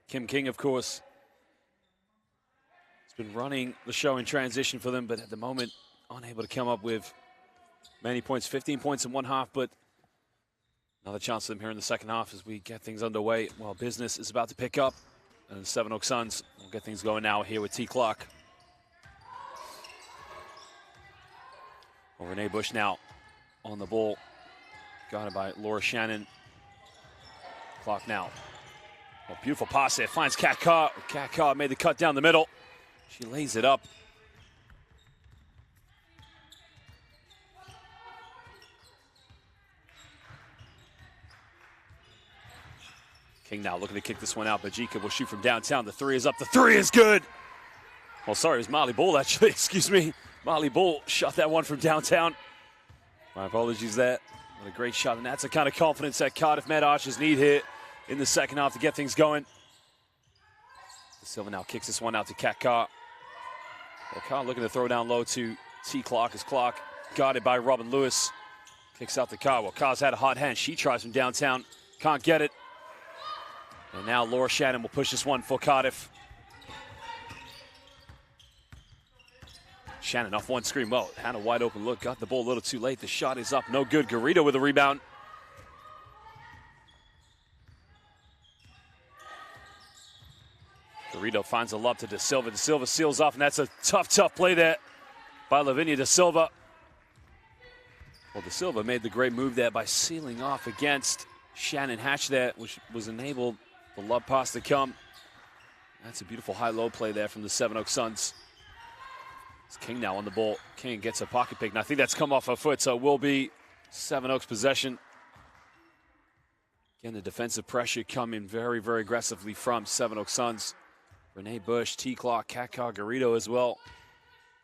Kim King, of course, has been running the show in transition for them, but at the moment unable to come up with many points. 15 points in one half, but another chance for them here in the second half as we get things underway. Well, business is about to pick up, and the Sevenoaks Suns will get things going now here with T. Clark. Well, Renee Bush now on the ball, guarded by Laura Shannon. Clark now. A beautiful pass there, finds Kat Carr. Kat Carr made the cut down the middle. She lays it up. King now looking to kick this one out. Bajika will shoot from downtown. The three is up. The three is good. Well, sorry, it was Marley Ball, actually. Excuse me. Marley Ball shot that one from downtown. My apologies there. What a great shot. And that's the kind of confidence that Cardiff Met Archers need here in the second half to get things going. Silva now kicks this one out to Kat Carr. Well, Carr looking to throw down low to T. Clark as Clark guarded by Robin Lewis. Kicks out to Carr. Well, Carr's had a hot hand. She tries from downtown. Can't get it. And now Laura Shannon will push this one for Cardiff. Shannon off one screen. Well, had a wide open look. Got the ball a little too late. The shot is up. No good. Garrido with a rebound. Garrido finds a lob to De Silva. De Silva seals off, and that's a tough, tough play there by Lavinia De Silva. Well, De Silva made the great move there by sealing off against Shannon Hatch there, which was enabled the lob pass to come. That's a beautiful high-low play there from the Sevenoaks Suns. It's King now on the ball. King gets a pocket pick, and I think that's come off her foot, so it will be Sevenoaks possession. Again, the defensive pressure coming very, very aggressively from Sevenoaks Suns. Renee Bush, T. Clark, Kat Carr, Garrido as well.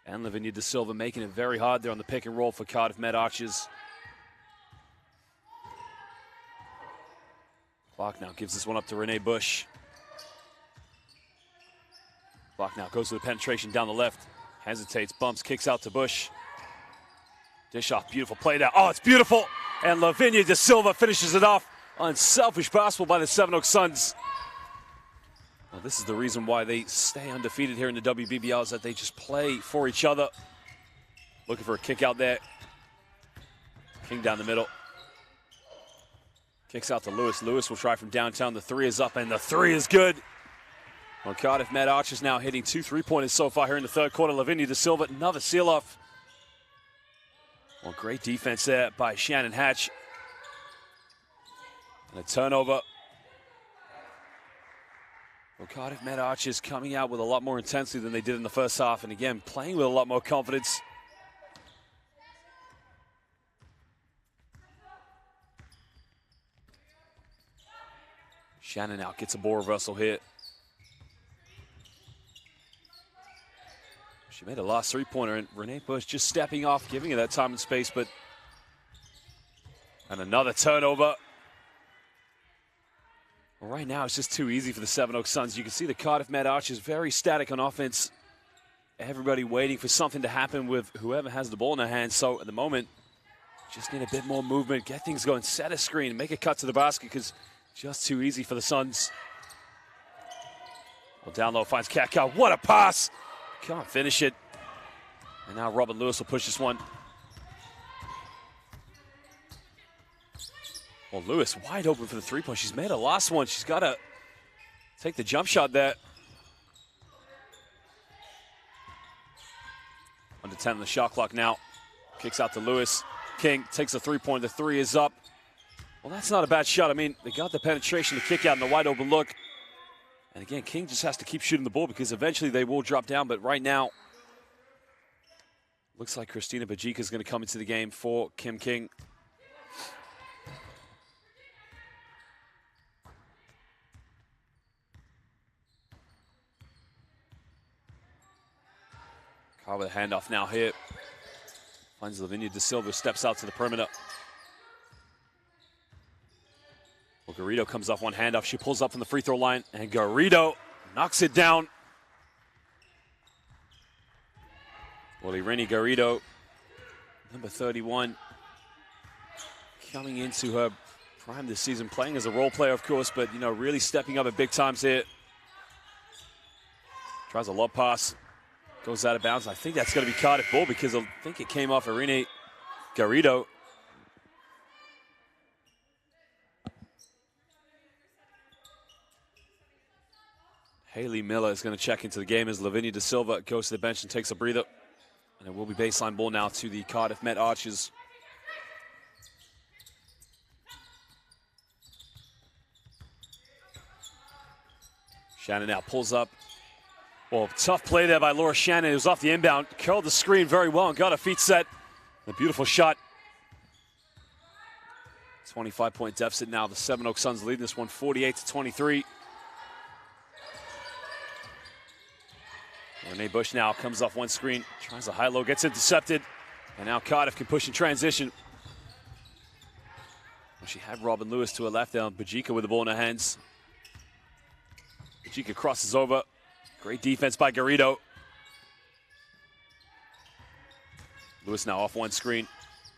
And Lavinia De Silva making it very hard there on the pick and roll for Cardiff Met Archers. Clark now gives this one up to Renee Bush. Clark now goes to the penetration down the left. Hesitates, bumps, kicks out to Bush. Dish off, beautiful play there. Oh, it's beautiful. And Lavinia De Silva finishes it off. Unselfish basketball by the Sevenoaks Suns. Well, this is the reason why they stay undefeated here in the WBBL, is that they just play for each other. Looking for a kick out there. King down the middle. Kicks out to Lewis. Lewis will try from downtown. The three is up, and the three is good. Well, Cardiff Met Archers now hitting 2 3-pointers so far here in the third quarter. Lavinia De Silva, another seal-off. Well, great defense there by Shannon Hatch. And a turnover. Well, Cardiff Met Archers coming out with a lot more intensity than they did in the first half, and again, playing with a lot more confidence. Shannon now gets a ball reversal here. She made a last three-pointer, and Renee Bush just stepping off, giving her that time and space, but... And another turnover. Well, right now, it's just too easy for the Sevenoaks Suns. You can see the Cardiff Met Archers very static on offense. Everybody waiting for something to happen with whoever has the ball in their hands. So, at the moment, just need a bit more movement, get things going, set a screen, make a cut to the basket, because just too easy for the Suns. Well, down low finds Kaka. What a pass! Can't finish it. And now Robin Lewis will push this one. Well, Lewis wide open for the three-point. She's made her last one. She's got to take the jump shot there. Under 10 on the shot clock now. Kicks out to Lewis. King takes a three-point. The three is up. Well, that's not a bad shot. I mean, they got the penetration, the kick out, and the wide open look. And again, King just has to keep shooting the ball because eventually they will drop down. But right now, looks like Christina Bajika is going to come into the game for Kim King. Carr with a handoff now here. Finds Lavinia De Silva, steps out to the perimeter. Well, Garrido comes off one handoff. She pulls up from the free throw line, and Garrido knocks it down. Well, Irene Garrido, number 31, coming into her prime this season, playing as a role player, of course, but, you know, really stepping up at big times here. Tries a lob pass. Goes out of bounds. I think that's going to be Cardiff ball because I think it came off Irene Garrido. Haley Miller is going to check into the game as Lavinia De Silva goes to the bench and takes a breather. And it will be baseline ball now to the Cardiff Met Archers. Shannon now pulls up. Well, tough play there by Laura Shannon. It was off the inbound. Curled the screen very well and got her feet set. A beautiful shot. 25-point deficit now. The Sevenoaks Suns leading this one 48-23. Renee Bush now comes off one screen. Tries a high-low, gets intercepted. And now Cardiff can push in transition. Well, she had Robin Lewis to her left there. Bajika with the ball in her hands. Bajika crosses over. Great defense by Garrido. Lewis now off one screen.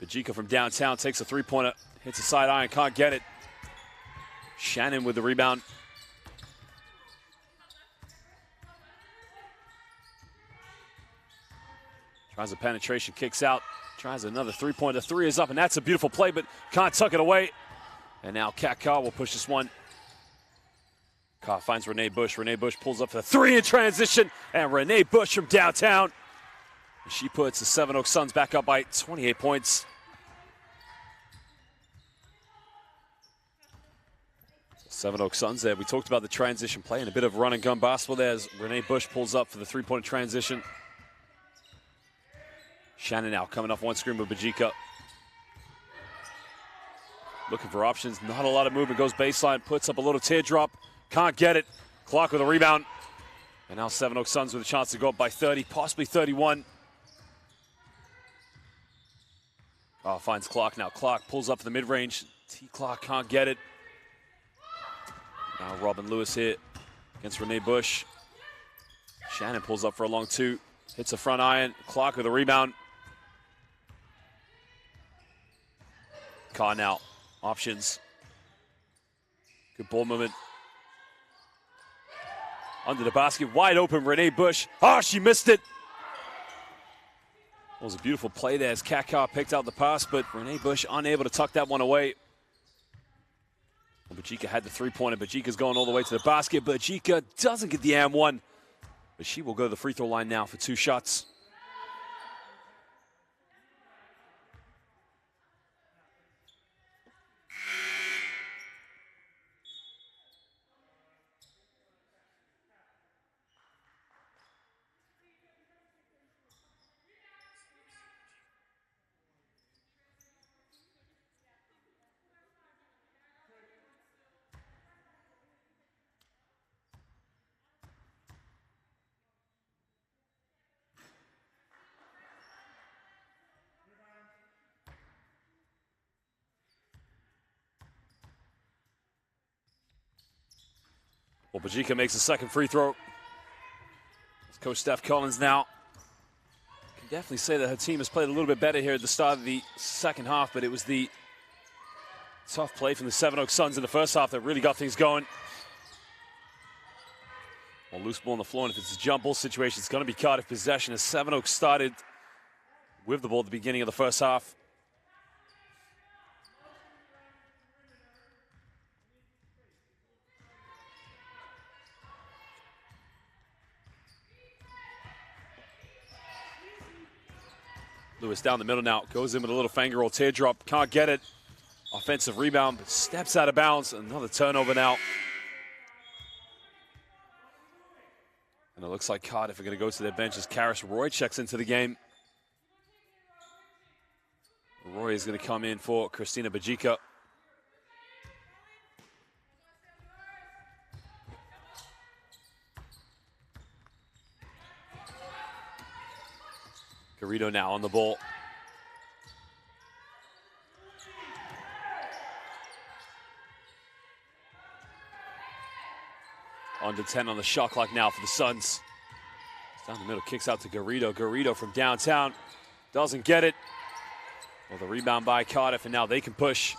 Bajika from downtown takes a three-pointer. Hits a side iron, can't get it. Shannon with the rebound. Tries a penetration, kicks out. Tries another three-pointer. Three is up, and that's a beautiful play, but can't tuck it away. And now Kat Carr will push this one. Carr finds Renee Bush. Renee Bush pulls up for the three in transition, and Renee Bush from downtown. She puts the Sevenoaks Suns back up by 28 points. Sevenoaks Suns there. We talked about the transition play and a bit of run and gun basketball there as Renee Bush pulls up for the three-point transition. Shannon now coming off one screen with Bajika. Looking for options. Not a lot of movement. Goes baseline. Puts up a little teardrop. Can't get it. Clark with a rebound. And now Sevenoaks Suns with a chance to go up by 30, possibly 31. Oh, finds Clark now. Clark pulls up for the mid-range. T. Clark can't get it. Now Robin Lewis here against Renee Bush. Shannon pulls up for a long two. Hits a front iron. Clark with a rebound. Carr now. Options. Good ball movement. Under the basket. Wide open. Renee Bush. Oh, she missed it. It was a beautiful play there as Kat Carr picked out the pass, but Renee Bush unable to tuck that one away. Well, Bajika had the three-pointer. Bajika's going all the way to the basket. Bajika doesn't get the and one, but she will go to the free throw line now for two shots. Well, Bajika makes a second free throw. Coach Steph Collins now can definitely say that her team has played a little bit better here at the start of the second half, but it was the tough play from the Sevenoaks Suns in the first half that really got things going. Well, loose ball on the floor, and if it's a jump ball situation, it's going to be Cardiff possession as Sevenoaks started with the ball at the beginning of the first half. Lewis down the middle now, goes in with a little finger roll, teardrop, can't get it. Offensive rebound, but steps out of bounds. Another turnover now. And it looks like Cardiff are going to go to their bench as Karis Roy checks into the game. Roy is going to come in for Christina Bajika. Garrido now on the ball. Under 10 on the shot clock now for the Suns. Down the middle, kicks out to Garrido. Garrido from downtown doesn't get it. Well, the rebound by Cardiff, and now they can push.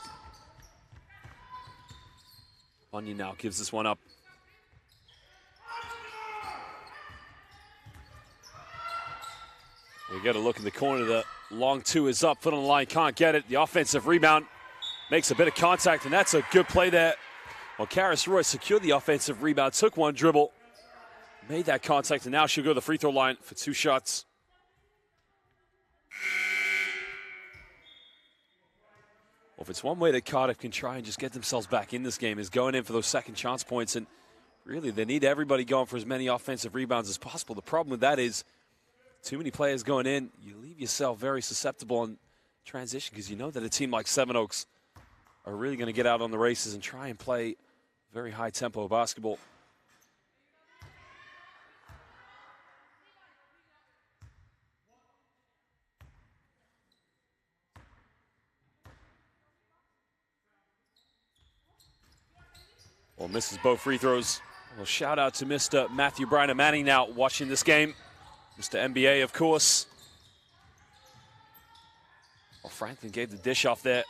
Bunyan now gives this one up. We get a look in the corner. The long two is up, foot on the line, can't get it. The offensive rebound makes a bit of contact, and that's a good play there. Well, Karis Roy secured the offensive rebound, took one dribble, made that contact, and now she'll go to the free throw line for 2 shots. Well, if it's one way that Cardiff can try and just get themselves back in this game is going in for those second chance points, and really they need everybody going for as many offensive rebounds as possible. The problem with that is too many players going in, you leave yourself very susceptible on transition because you know that a team like Sevenoaks are really going to get out on the races and try and play very high tempo basketball. Well, misses both free throws. Well, shout out to Mr. Matthew Bryner Manning now watching this game. Mr. NBA, of course. Well, Franklin gave the dish off there.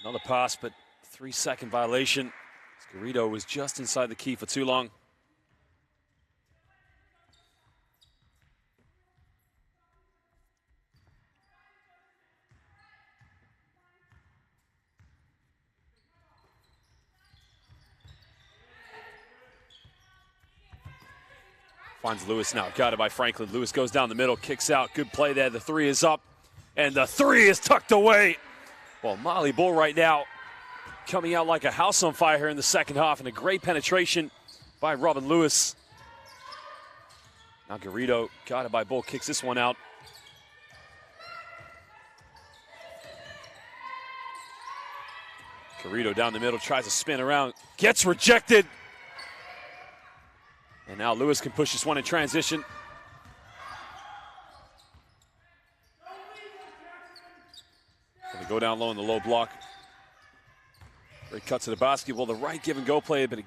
Another pass, but 3-second violation. Garrido was just inside the key for too long. Finds Lewis now, got it by Franklin. Lewis goes down the middle, kicks out, good play there. The 3 is up, and the 3 is tucked away. Well, Molly Bull right now coming out like a house on fire here in the second half, and a great penetration by Robin Lewis. Now Garrido got it by Bull, kicks this one out. Garrido down the middle, tries to spin around, gets rejected. And now Lewis can push this one in transition. Gonna go down low in the low block. Great cut to the basketball, the right give and go play, but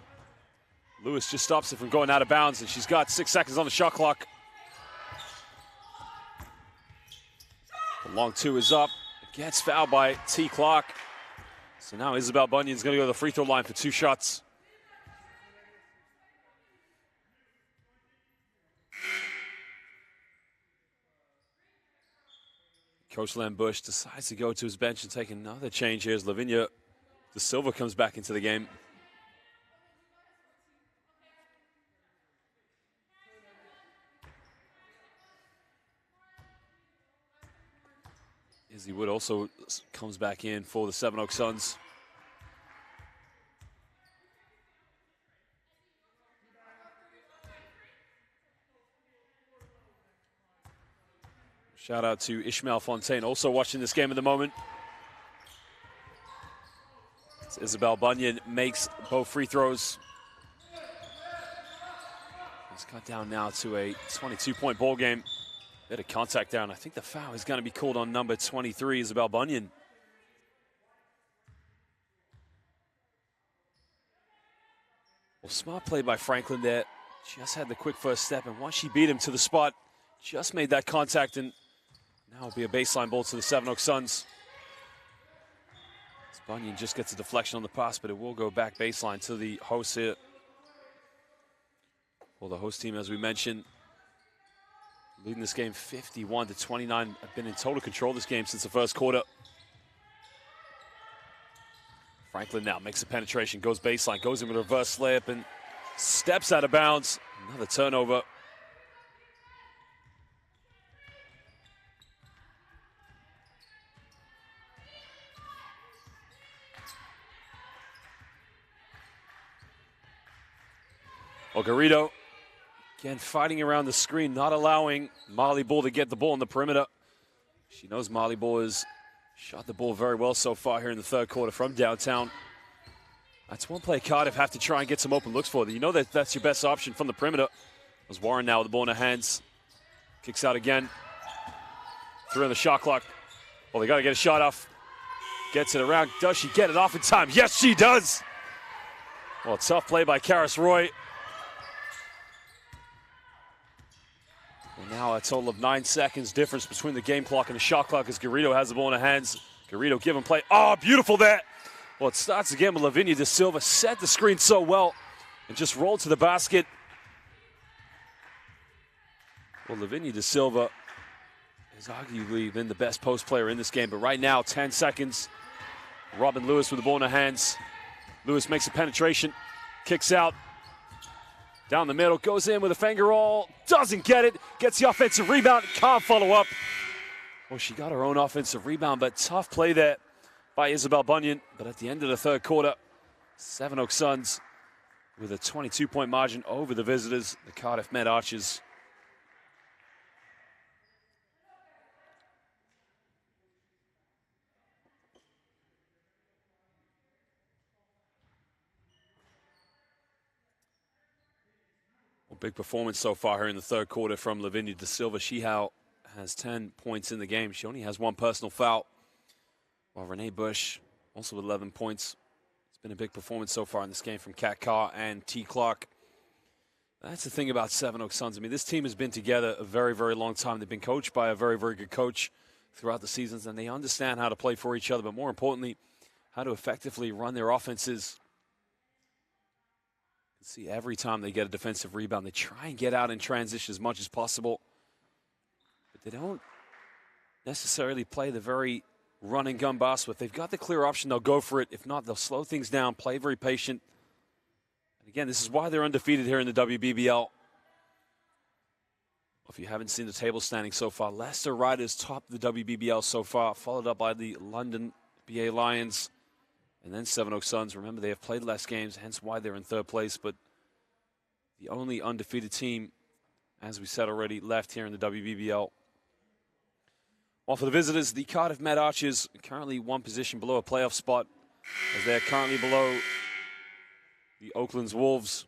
Lewis just stops it from going out of bounds, and she's got 6 seconds on the shot clock. The long 2 is up. It gets fouled by T. Clark. So now Isabel Bunyan's gonna go to the free throw line for 2 shots. Coach Len Bush decides to go to his bench and take another change here as Lavinia De Silva comes back into the game. Izzy Wood also comes back in for the Sevenoaks Suns. Shout out to Ishmael Fontaine, also watching this game at the moment. As Isabel Bunyan makes both free throws. It's cut down now to a 22-point ball game. Bit of contact down. I think the foul is going to be called on number 23, Isabel Bunyan. Well, smart play by Franklin there. Just had the quick first step, and once she beat him to the spot, just made that contact, and now it'll be a baseline ball to the Sevenoaks Suns. Bunyan just gets a deflection on the pass, but it will go back baseline to the hosts here. Well, the host team, as we mentioned, leading this game 51-29. Have been in total control of this game since the first quarter. Franklin now makes a penetration, goes baseline, goes in with a reverse layup, and steps out of bounds. Another turnover. Garrido, again, fighting around the screen, not allowing Marley Ball to get the ball on the perimeter. She knows Marley Ball has shot the ball very well so far here in the third quarter from downtown. That's one play Cardiff have to try and get some open looks for. You know that that's your best option from the perimeter. As Warren now with the ball in her hands. Kicks out again. 3 on the shot clock. Well, they got to get a shot off. Gets it around. Does she get it off in time? Yes, she does. Well, tough play by Karis Roy. And now a total of 9 seconds difference between the game clock and the shot clock as Garrido has the ball in her hands. Garrido give and play. Oh, beautiful there. Well, it starts again with Lavinia De Silva. Set the screen so well and just rolled to the basket. Well, Lavinia De Silva has arguably been the best post player in this game, but right now, 10 seconds. Robin Lewis with the ball in her hands. Lewis makes a penetration, kicks out. Down the middle, goes in with a finger roll, doesn't get it, gets the offensive rebound, can't follow up. Well, she got her own offensive rebound, but tough play there by Isabel Bunyan. But at the end of the third quarter, Sevenoaks Suns with a 22-point margin over the visitors, the Cardiff Met Archers. Big performance so far here in the third quarter from Lavinia De Silva. She has 10 points in the game. She only has 1 personal foul. While Renee Bush also with 11 points. It's been a big performance so far in this game from Kat Carr and T. Clark. That's the thing about Sevenoaks Suns. I mean, this team has been together a very, very long time. They've been coached by a very, very good coach throughout the seasons, and they understand how to play for each other, but more importantly, how to effectively run their offenses. See, every time they get a defensive rebound, they try and get out in transition as much as possible. But they don't necessarily play the very run and gun basketball. If they've got the clear option, they'll go for it. If not, they'll slow things down, play very patient. And again, this is why they're undefeated here in the WBBL. If you haven't seen the table standing so far, Leicester Riders top the WBBL so far, followed up by the London BA Lions. And then Sevenoaks Suns. Remember, they have played less games, hence why they're in third place. But the only undefeated team, as we said already, left here in the WBBL. Well, for the visitors, the Cardiff Met Archers currently 1 position below a playoff spot, as they're currently below the Oakland's Wolves.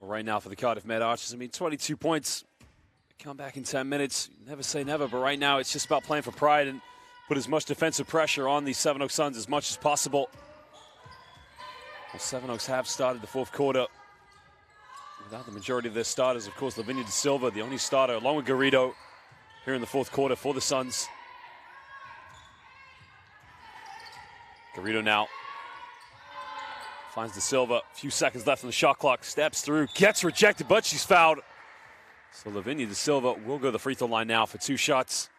Right now for the Cardiff Met Archers, I mean, 22 points, come back in 10 minutes. Never say never, but right now it's just about playing for pride and put as much defensive pressure on the Sevenoaks Suns as much as possible. Well, Sevenoaks have started the fourth quarter without the majority of their starters. Of course, Lavinia De Silva, the only starter, along with Garrido, here in the fourth quarter for the Suns. Garrido now finds De Silva, a few seconds left on the shot clock, steps through, gets rejected, but she's fouled. So Lavinia De Silva will go to the free throw line now for 2 shots.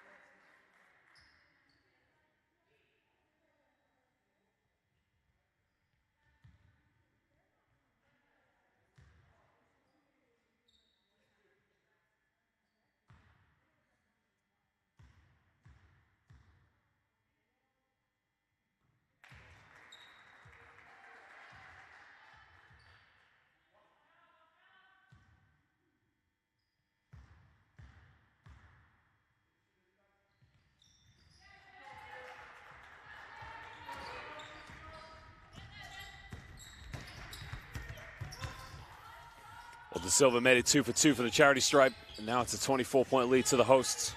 De Silva made it 2 for 2 for the charity stripe, and now it's a 24-point lead to the hosts.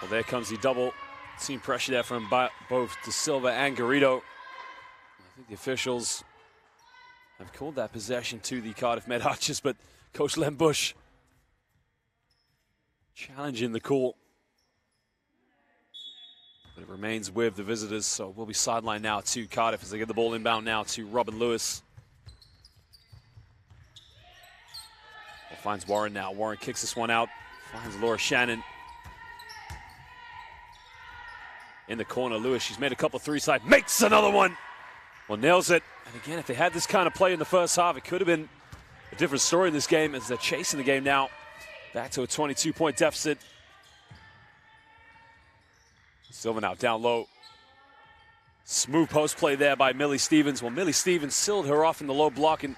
Well, there comes the double team pressure there from both De Silva and Garrido. I think the officials have called that possession to the Cardiff Met Archers, but Coach Len Bush challenging the call. But it remains with the visitors, so we'll be sidelined now to Cardiff as they get the ball inbound now to Robin Lewis. Well, finds Warren now. Warren kicks this one out, finds Laura Shannon. In the corner, Lewis, she's made a couple threes side, makes another one. Well, nails it. And again, if they had this kind of play in the first half, it could have been a different story in this game as they're chasing the game now. Back to a 22-point deficit. Silva now down low. Smooth post play there by Millie Stevens. Well, Millie Stevens sealed her off in the low block and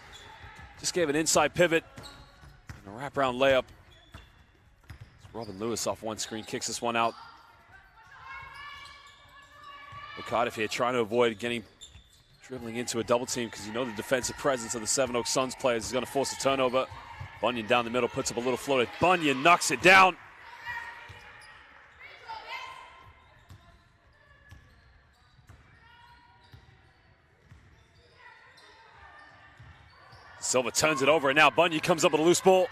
just gave an inside pivot and a wraparound layup. Robin Lewis off one screen, kicks this one out. Cardiff here trying to avoid dribbling into a double team because you know the defensive presence of the Sevenoaks Suns players is going to force a turnover. Bunyan down the middle, puts up a little floater. Bunyan knocks it down. Silva turns it over, and now Bunyan comes up with a loose ball.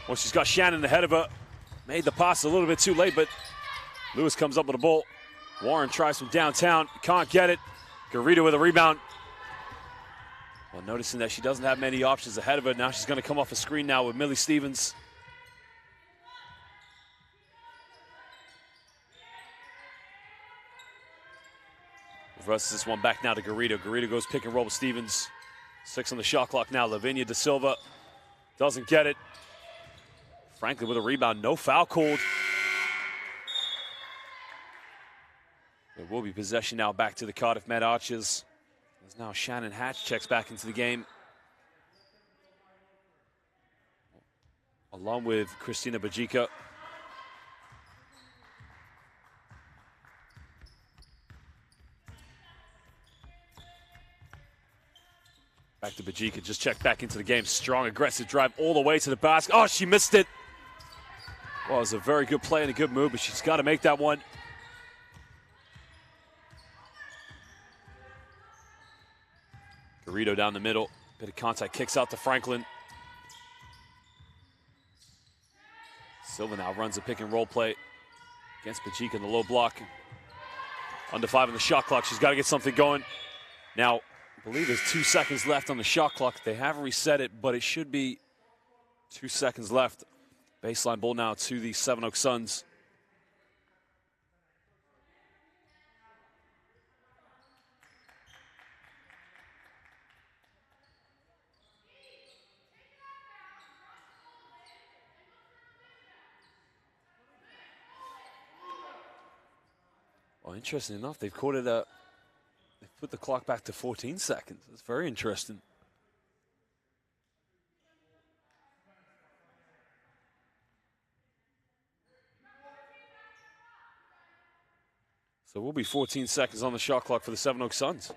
Well, she's got Shannon ahead of her. Made the pass a little bit too late, but Lewis comes up with a ball. Warren tries from downtown, can't get it. Garrido with a rebound. Well, noticing that she doesn't have many options ahead of her, now she's going to come off a screen now with Millie Stevens. Reverses this one back now to Garrido. Garrido goes pick and roll with Stevens. 6 on the shot clock now. Lavinia De Silva doesn't get it. Franklin with a rebound, no foul called. There will be possession now back to the Cardiff Met Archers. As now Shannon Hatch checks back into the game. Along with Christina Bajika. Back to Bajika, just checked back into the game. Strong, aggressive drive all the way to the basket. Oh, she missed it. Well, it was a very good play and a good move, but she's got to make that one. Garrido down the middle, bit of contact, kicks out to Franklin. Silva now runs a pick and roll play against Bajika in the low block. Under 5 on the shot clock, she's got to get something going. Now, I believe there's 2 seconds left on the shot clock. They haven't reset it, but it should be 2 seconds left. Baseline ball now to the Sevenoaks Suns. Well, interesting enough, they've called it a. They've put the clock back to 14 seconds. It's very interesting. So we'll be 14 seconds on the shot clock for the Sevenoaks Suns.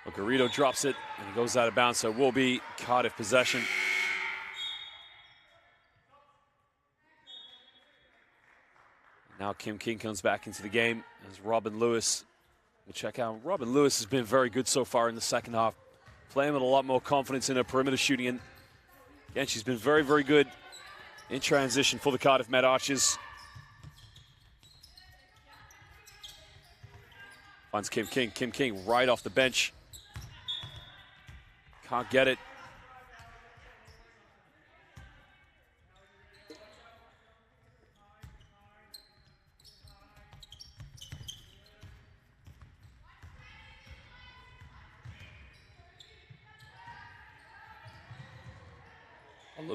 Well, Garrido drops it and it goes out of bounds, so it will be Cardiff possession. Now Kim King comes back into the game as Robin Lewis will check out. Robin Lewis has been very good so far in the second half, playing with a lot more confidence in her perimeter shooting. And again, she's been very, very good in transition for the Cardiff Met Archers. Finds Kim King. Kim King right off the bench. Can't get it.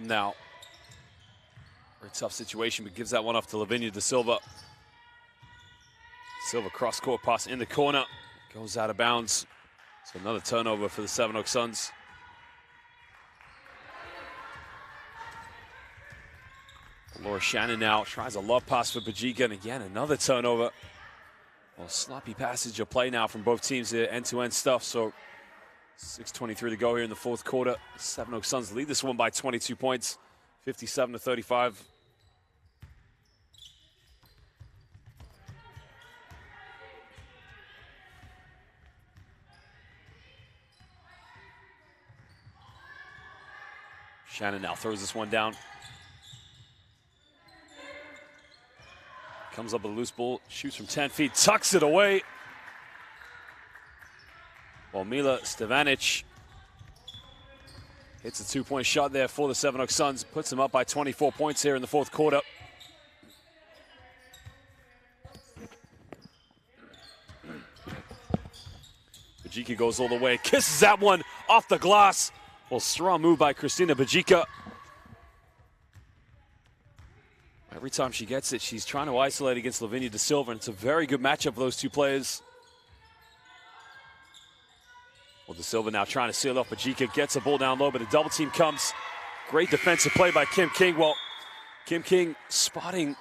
Now, very tough situation, but gives that one off to Lavinia De Silva. Silva cross-court pass in the corner, goes out of bounds. So another turnover for the Sevenoaks Suns. Laura Shannon now tries a love pass for Bajika, and again, another turnover. Well, sloppy passage of play now from both teams here, end-to-end stuff. So 6:23 to go here in the fourth quarter. Sevenoaks Suns lead this one by 22 points, 57-35. Shannon now throws this one down. Comes up with a loose ball, shoots from 10 feet, tucks it away. Well, Mila Stevanic hits a two-point shot there for the Sevenoaks Suns, puts them up by 24 points here in the fourth quarter. Bajika goes all the way, kisses that one off the glass. Well, strong move by Christina Bajika. Every time she gets it, she's trying to isolate against Lavinia De Silva, and it's a very good matchup for those two players. Well, De Silva now trying to seal off Bajika, gets the ball down low, but a double team comes. Great defensive play by Kim King. Well, Kim King spotting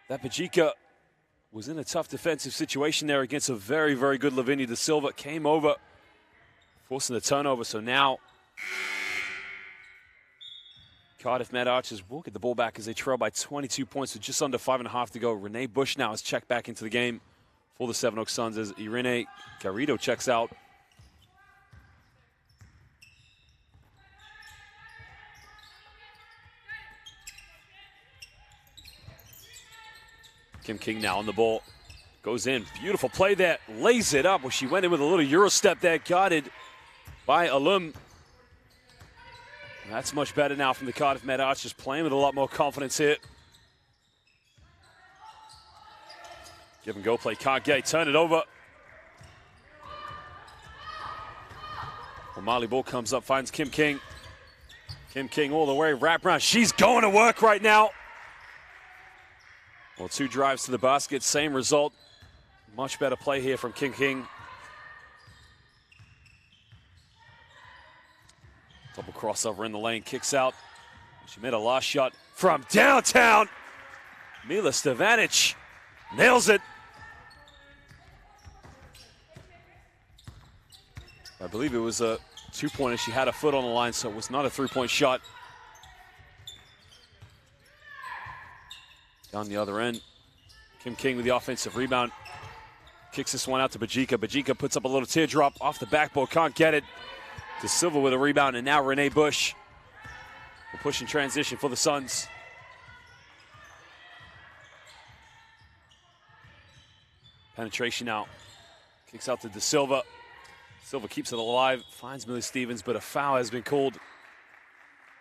that Bajika was in a tough defensive situation there against a very, very good Lavinia De Silva. Came over, forcing the turnover, so now Cardiff Met Archers will get the ball back as they trail by 22 points with just under 5.5 to go. Renee Bush now has checked back into the game for the Sevenoaks Suns as Irene Garrido checks out. Kim King now on the ball. Goes in. Beautiful play there. Lays it up. Well, she went in with a little Euro step there, guarded by Alum. That's much better now from the Cardiff Met Archers, playing with a lot more confidence here. Give and go play, can't get, turn it over. Well, Marley Ball comes up, finds Kim King. Kim King all the way, wrap around. She's going to work right now. Well, two drives to the basket, same result. Much better play here from Kim King. Double crossover in the lane, kicks out. She made a last shot from downtown. Mila Stevanic nails it. I believe it was a two-pointer. She had a foot on the line, so it was not a three-point shot. Down the other end, Kim King with the offensive rebound. Kicks this one out to Bajika. Bajika puts up a little teardrop off the backboard, can't get it. De Silva with a rebound, and now Renee Bush will push in transition for the Suns. Penetration now. Kicks out to De Silva. Silva keeps it alive, finds Millie Stevens, but a foul has been called.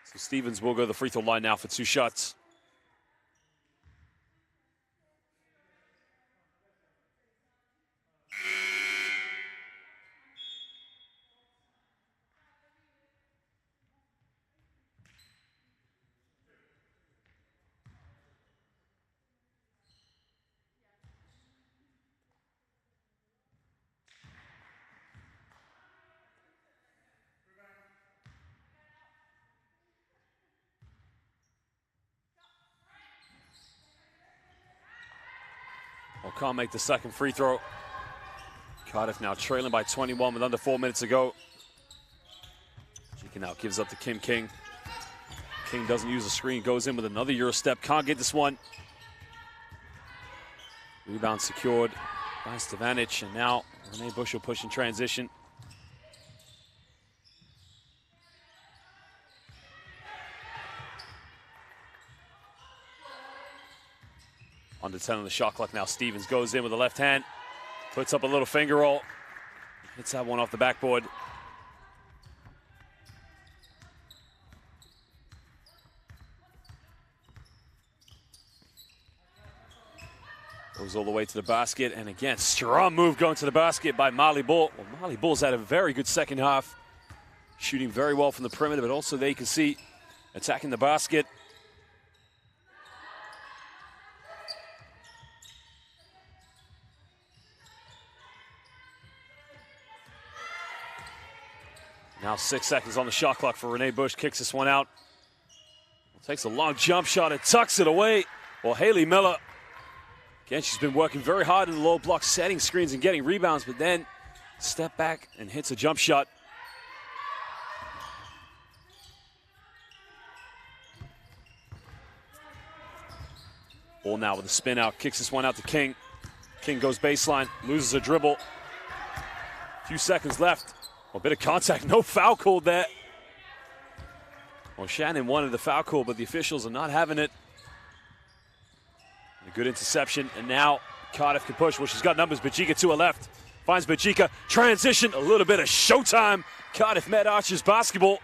So Stevens will go to the free throw line now for two shots. Well, can't make the second free throw. Cardiff now trailing by 21 with under 4 minutes to go. She now gives up to Kim King. King doesn't use the screen, goes in with another Euro step. Can't get this one. Rebound secured by Stevanic, and now Renee Bush will push in transition. Under 10 on the shot clock now. Stevens goes in with the left hand, puts up a little finger roll, hits that one off the backboard. Goes all the way to the basket, and again, strong move going to the basket by Marley Bull. Well, Marley Bull's had a very good second half, shooting very well from the perimeter, but also there you can see attacking the basket. Now 6 seconds on the shot clock for Renee Bush, kicks this one out. Takes a long jump shot and tucks it away. Well, Haley Miller, again, she's been working very hard in the low block, setting screens and getting rebounds, but then step back and hits a jump shot. Ball now with a spin out, kicks this one out to King. King goes baseline, loses a dribble. A few seconds left. A bit of contact, no foul called there. Well, Shannon wanted the foul call, but the officials are not having it. A good interception, and now Cardiff can push. Well, she's got numbers. Bajika to her left. Finds Bajika. Transition, a little bit of showtime. Cardiff Met Archers basketball.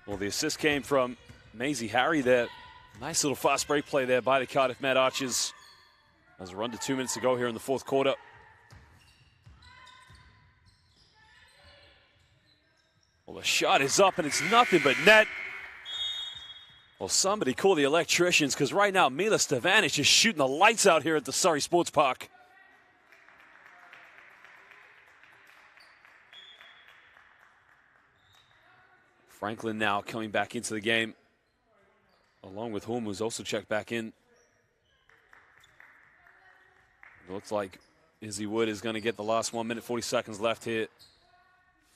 Well, the assist came from Maisie Harry there. Nice little fast break play there by the Cardiff Met Archers. As we're under 2 minutes to go here in the fourth quarter. Well, the shot is up, and it's nothing but net. Well, somebody call the electricians, because right now Mila Stevan is just shooting the lights out here at the Surrey Sports Park. Franklin now coming back into the game, along with Holm, who's also checked back in. It looks like Izzy Wood is going to get the last 1 minute, 40 seconds left here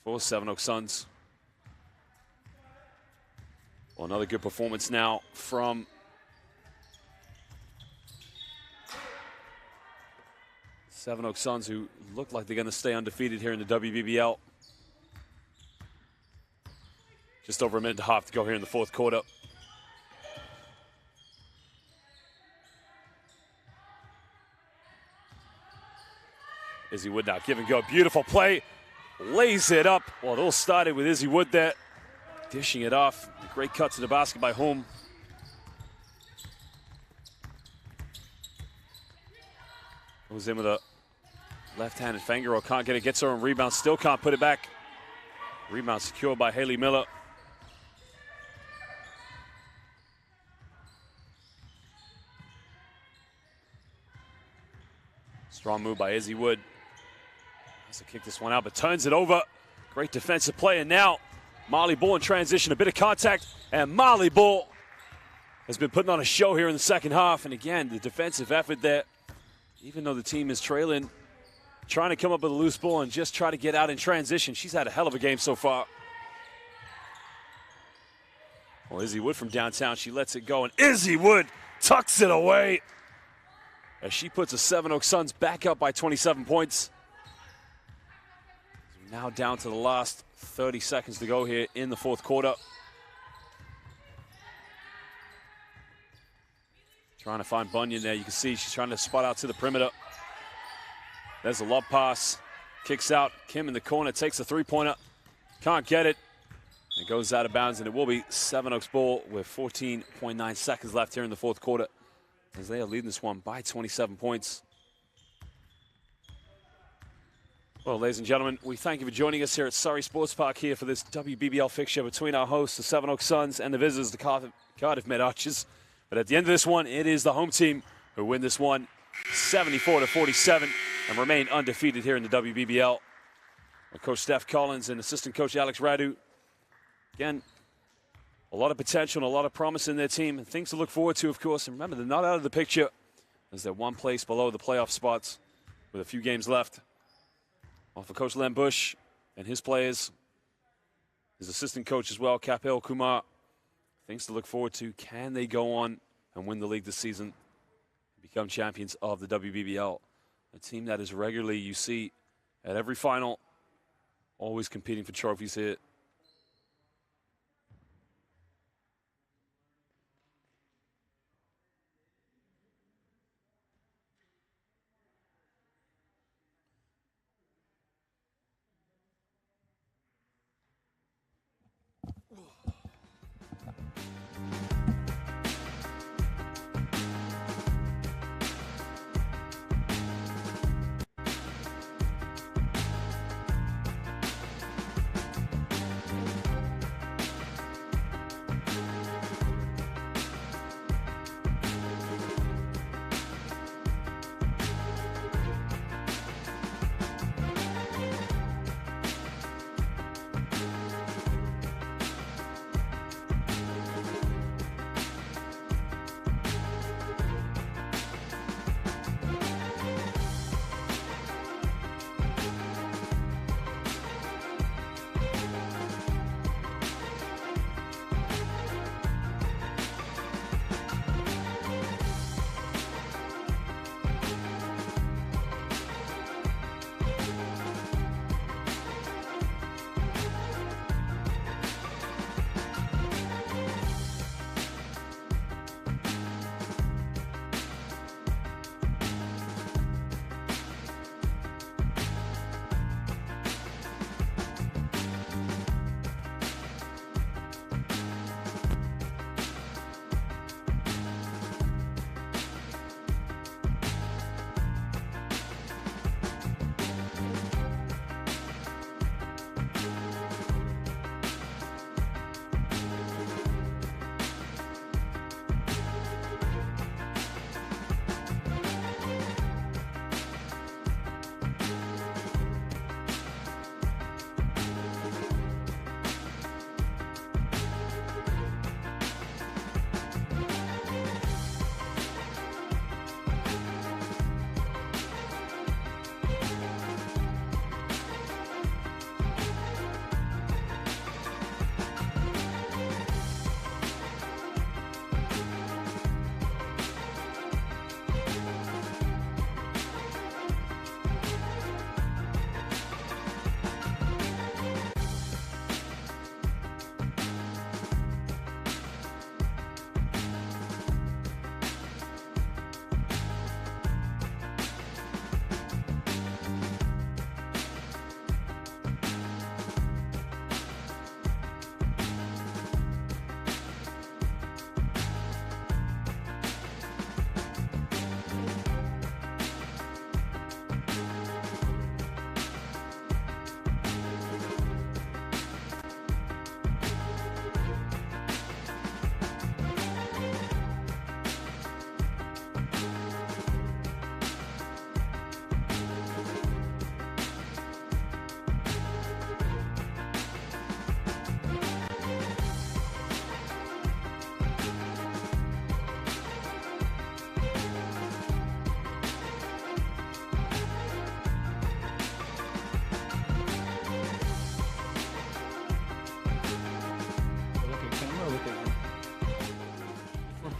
for Sevenoaks Suns. Well, another good performance now from Sevenoaks Suns, who look like they're going to stay undefeated here in the WBBL. Just over a minute and a half to go here in the fourth quarter. Izzy Wood now give and go. Beautiful play. Lays it up. Well, it all started with Izzy Wood there, dishing it off. A great cut to the basket by Holm. Goes in with a left-handed finger. Can't get it. Gets her own rebound. Still can't put it back. Rebound secured by Haley Miller. Strong move by Izzy Wood. Has to kick this one out, but turns it over. Great defensive play, and now Marley Ball in transition, a bit of contact, and Marley Ball has been putting on a show here in the second half. And again, the defensive effort there, even though the team is trailing, trying to come up with a loose ball and just try to get out in transition. She's had a hell of a game so far. Well, Izzy Wood from downtown, she lets it go, and Izzy Wood tucks it away as she puts the Sevenoaks Suns back up by 27 points. Now down to the last 30 seconds to go here in the fourth quarter. Trying to find Bunyan there. You can see she's trying to spot out to the perimeter. There's a lob pass. Kicks out. Kim in the corner takes a three-pointer. Can't get it. It goes out of bounds, and it will be Sevenoaks ball with 14.9 seconds left here in the fourth quarter, as they are leading this one by 27 points. Well, ladies and gentlemen, we thank you for joining us here at Surrey Sports Park here for this WBBL fixture between our hosts, the Sevenoaks Suns, and the visitors, the Cardiff Met Archers. But at the end of this one, it is the home team who win this one 74-47 and remain undefeated here in the WBBL. Coach Steph Collins and assistant coach Alex Radu. Again, a lot of potential and a lot of promise in their team, and things to look forward to, of course. And remember, they're not out of the picture, as they're one place below the playoff spots with a few games left. Well, for Coach Len Bush and his players, his assistant coach as well, KUMAR, things to look forward to. Can they go on and win the league this season, become champions of the WBBL? A team that is regularly, you see, at every final, always competing for trophies here.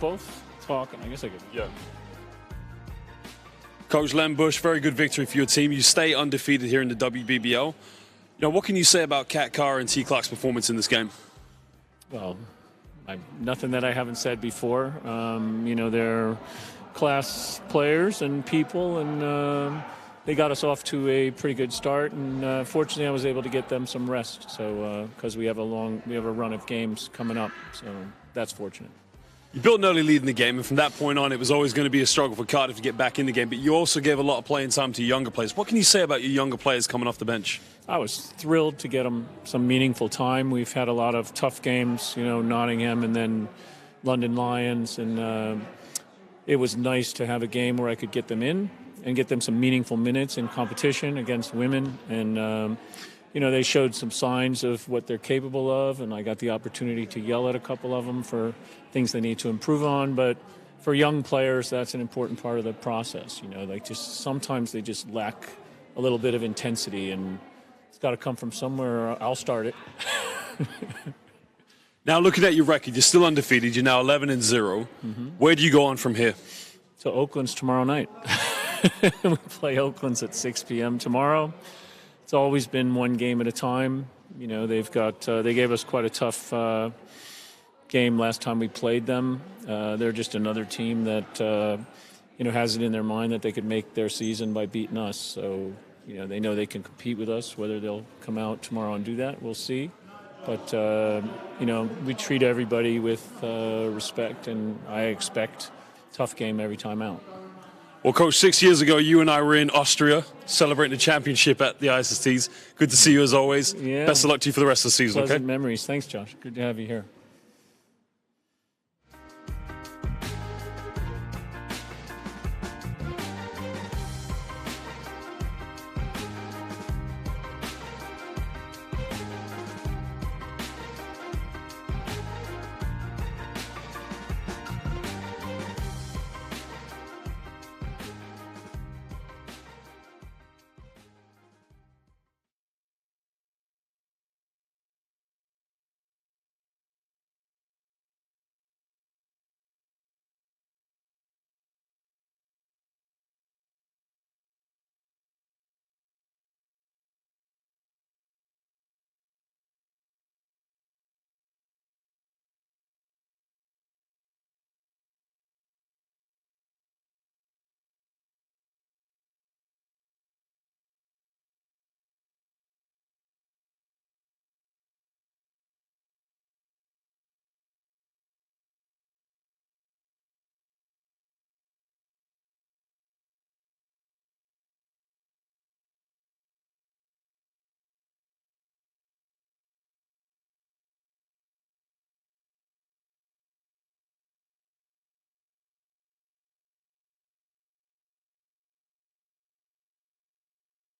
both talk? I guess I could. Yeah. Coach Len Bush, very good victory for your team. You stay undefeated here in the WBBL. What can you say about Kat Carr and T. Clark's performance in this game? Well, nothing that I haven't said before. They're class players and people, and they got us off to a pretty good start. And fortunately, I was able to get them some rest. So because we have a run of games coming up, so that's fortunate. You built an early lead in the game, and from that point on, it was always going to be a struggle for Cardiff to get back in the game. But you also gave a lot of playing time to younger players. What can you say about your younger players coming off the bench? I was thrilled to get them some meaningful time. We've had a lot of tough games, Nottingham and then London Lions, and it was nice to have a game where I could get them in and get them some meaningful minutes in competition against women. And, they showed some signs of what they're capable of, and I got the opportunity to yell at a couple of them for things they need to improve on. But for young players, that's an important part of the process. Sometimes they just lack a little bit of intensity, and it's got to come from somewhere, or I'll start it. Now, looking at your record, you're still undefeated. You're now 11-0. Mm-hmm. Where do you go on from here? To Oakland's tomorrow night. We play Oakland's at 6 p.m. tomorrow. It's always been one game at a time. They gave us quite a tough game last time we played them. They're just another team that, has it in their mind that they could make their season by beating us. So, they know they can compete with us. Whether they'll come out tomorrow and do that, we'll see. But, we treat everybody with respect, and I expect a tough game every time out. Well, Coach, 6 years ago, you and I were in Austria celebrating the championship at the ISSTs. Good to see you as always. Yeah. Best of luck to you for the rest of the season, Pleasant okay? memories. Thanks, Josh. Good to have you here.